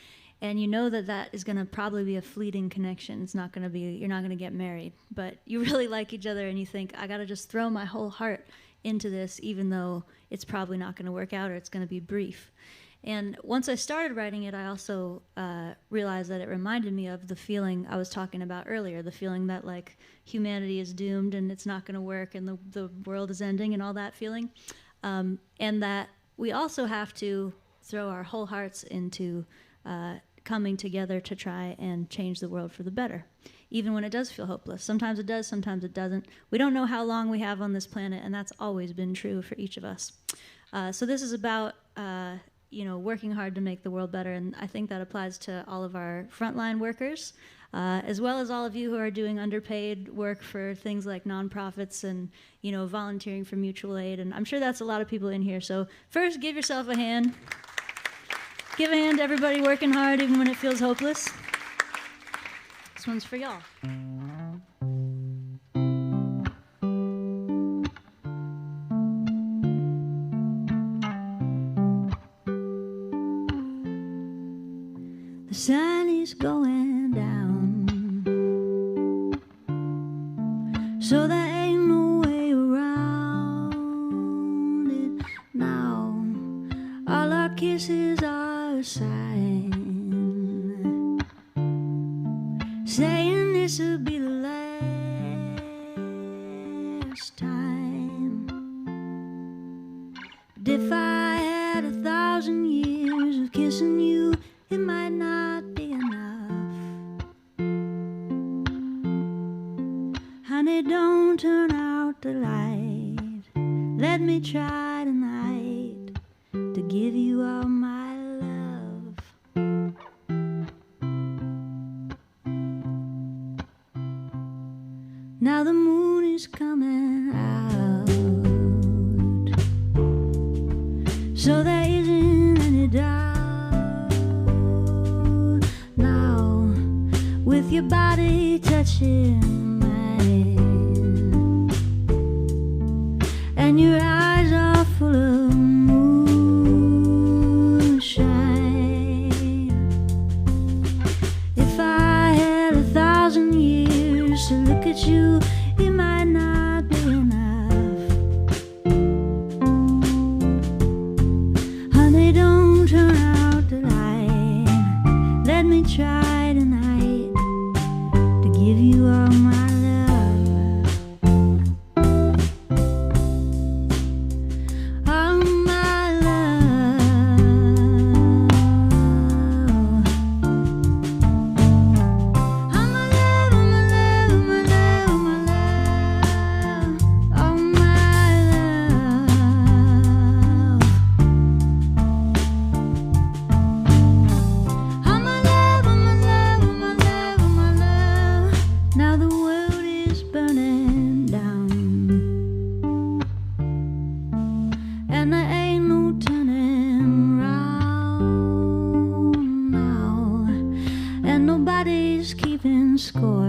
and you know that is going to probably be a fleeting connection. It's not going to be, you're not going to get married, but you really like each other, and you think, I got to just throw my whole heart into this, even though it's probably not going to work out or it's going to be brief. And once I started writing it, I also realized that it reminded me of the feeling I was talking about earlier, the feeling that like humanity is doomed and it's not going to work and the world is ending and all that feeling. And that we also have to throw our whole hearts into coming together to try and change the world for the better, even when it does feel hopeless. Sometimes it does, sometimes it doesn't. We don't know how long we have on this planet, and that's always been true for each of us. So this is about working hard to make the world better, and I think that applies to all of our frontline workers, as well as all of you who are doing underpaid work for things like nonprofits and volunteering for mutual aid, and I'm sure that's a lot of people in here. So first, give yourself a hand. Give a hand to everybody working hard even when it feels hopeless. This one's for y'all. The sun is going down, so there ain't no way around it now. All our kisses are a sign, saying this will be If I had 1,000 years of kissing you, it might not be enough. Honey, don't turn out the light. Let me try tonight to give you all my love. Now the moon is coming out, so there isn't any doubt. Now, with your body touching mine, and your eyes are full of moonshine. If I had 1,000 years to look at you, it might not be enough. Honey, don't turn out the light. Let me try tonight to give you all my love. All my love. All my love, all my love, all my love, all my love. All my love. All my love, all my love, all my love, all my love. Now the world is burning down, and there ain't no turning round now, and nobody's keeping score.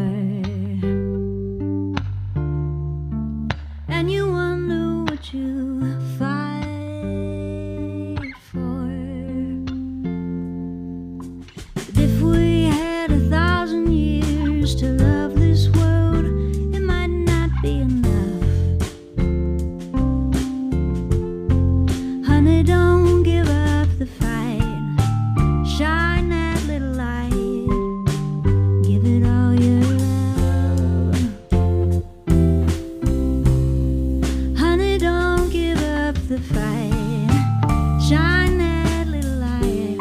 And you wonder what you fight for. But if we had 1,000 years to love this world, it might not be enough. Honey, don't give up the fight. Shine that little light. Give it all your love. Honey, don't give up the fight. Shine that little light.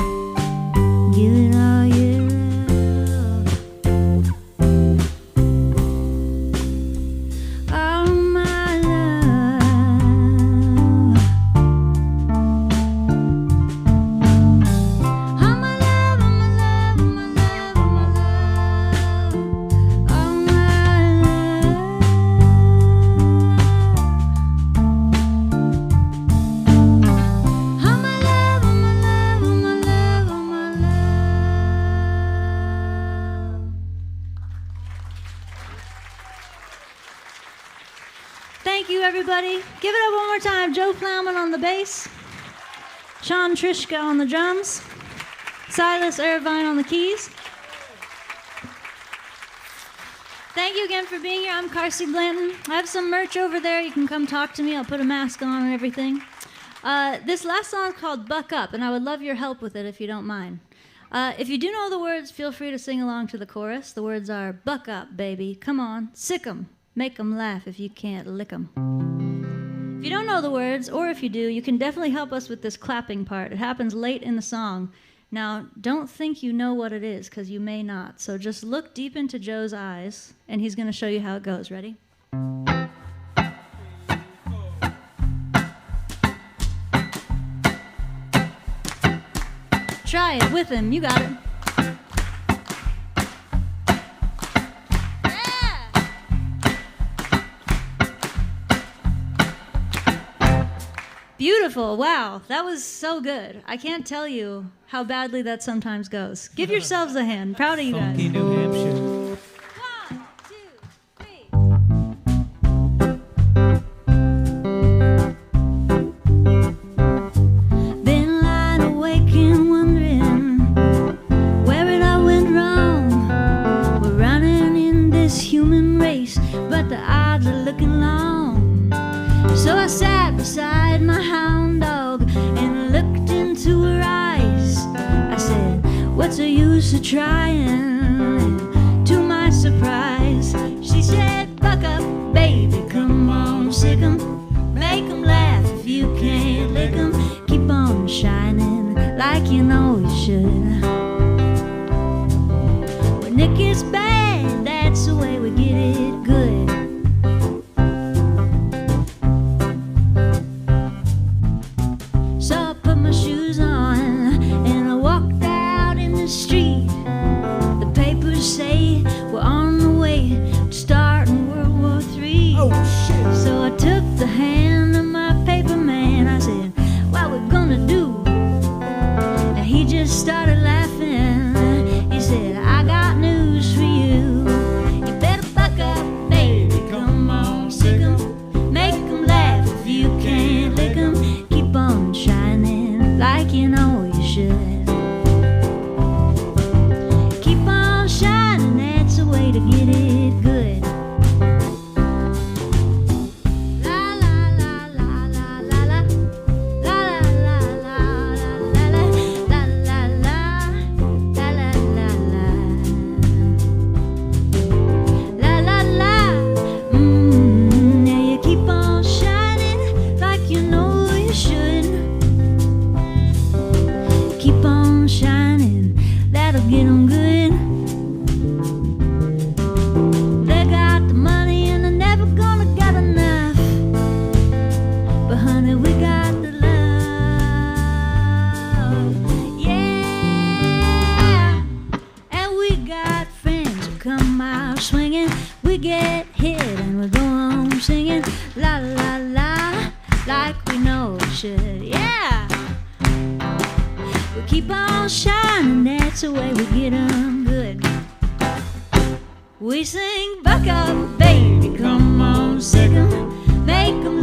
Give it all your love. All my love. All my love, all my love, all my love, all my love. All my love. All my love, all my love, all my love, all my love. Thank you, everybody. Give it up one more time. Joe Plowman on the bass, Sean Trishka on the drums, Silas Irvine on the keys. Thank you again for being here. I'm Carsie Blanton. I have some merch over there. You can come talk to me. I'll put a mask on and everything. This last song is called Buck Up, and I would love your help with it if you don't mind. If you do know the words, feel free to sing along to the chorus. The words are, buck up, baby, come on, sick 'em, make 'em laugh if you can't lick 'em. If you don't know the words, or if you do, you can definitely help us with this clapping part. It happens late in the song. Now, don't think you know what it is, because you may not. So just look deep into Joe's eyes, and he's going to show you how it goes. Ready? Try it with him. You got it. Beautiful. Wow, that was so good. I can't tell you how badly that sometimes goes. Give yourselves a hand. Proud of you guys. Funky New Hampshire. 1, 2, 3. Been lying awake and wondering where it all went wrong. We're running in this human race, but the odds are looking long. So I sat beside my hound dog and looked into her eyes. I said, what's the use of trying? And to my surprise, she said, buck up, baby, come on, sick 'em, make 'em laugh if you can't lick 'em. should. When it gets bad, that's the way we get it good. So I put my shoes on and I walked out in the street. The papers say we're on the way to starting World War III. Oh shit! So I took the hand of my paper man. I said, what we gonna do? And he just started laughing. He said, I got news for you. You better buck up, baby. Come on, sick 'em. Make 'em laugh if you can't lick 'em. Keep on shining like you know you should. Keep on shining, that's the way to get it good. La la la la la la la. La la la la la la la la la la la la. La la la. Yeah, you keep on shining like you know you should. Keep on shining, that'll get 'em good. They got the money and they're never gonna get enough. But honey, we got the love. Yeah. And we got friends who come out swinging. We get hit and we go on singing. La la la, like we know it should. Yeah. We keep on shining, that's the way we get 'em good. We sing, buck up, baby, come on, sick 'em. Make 'em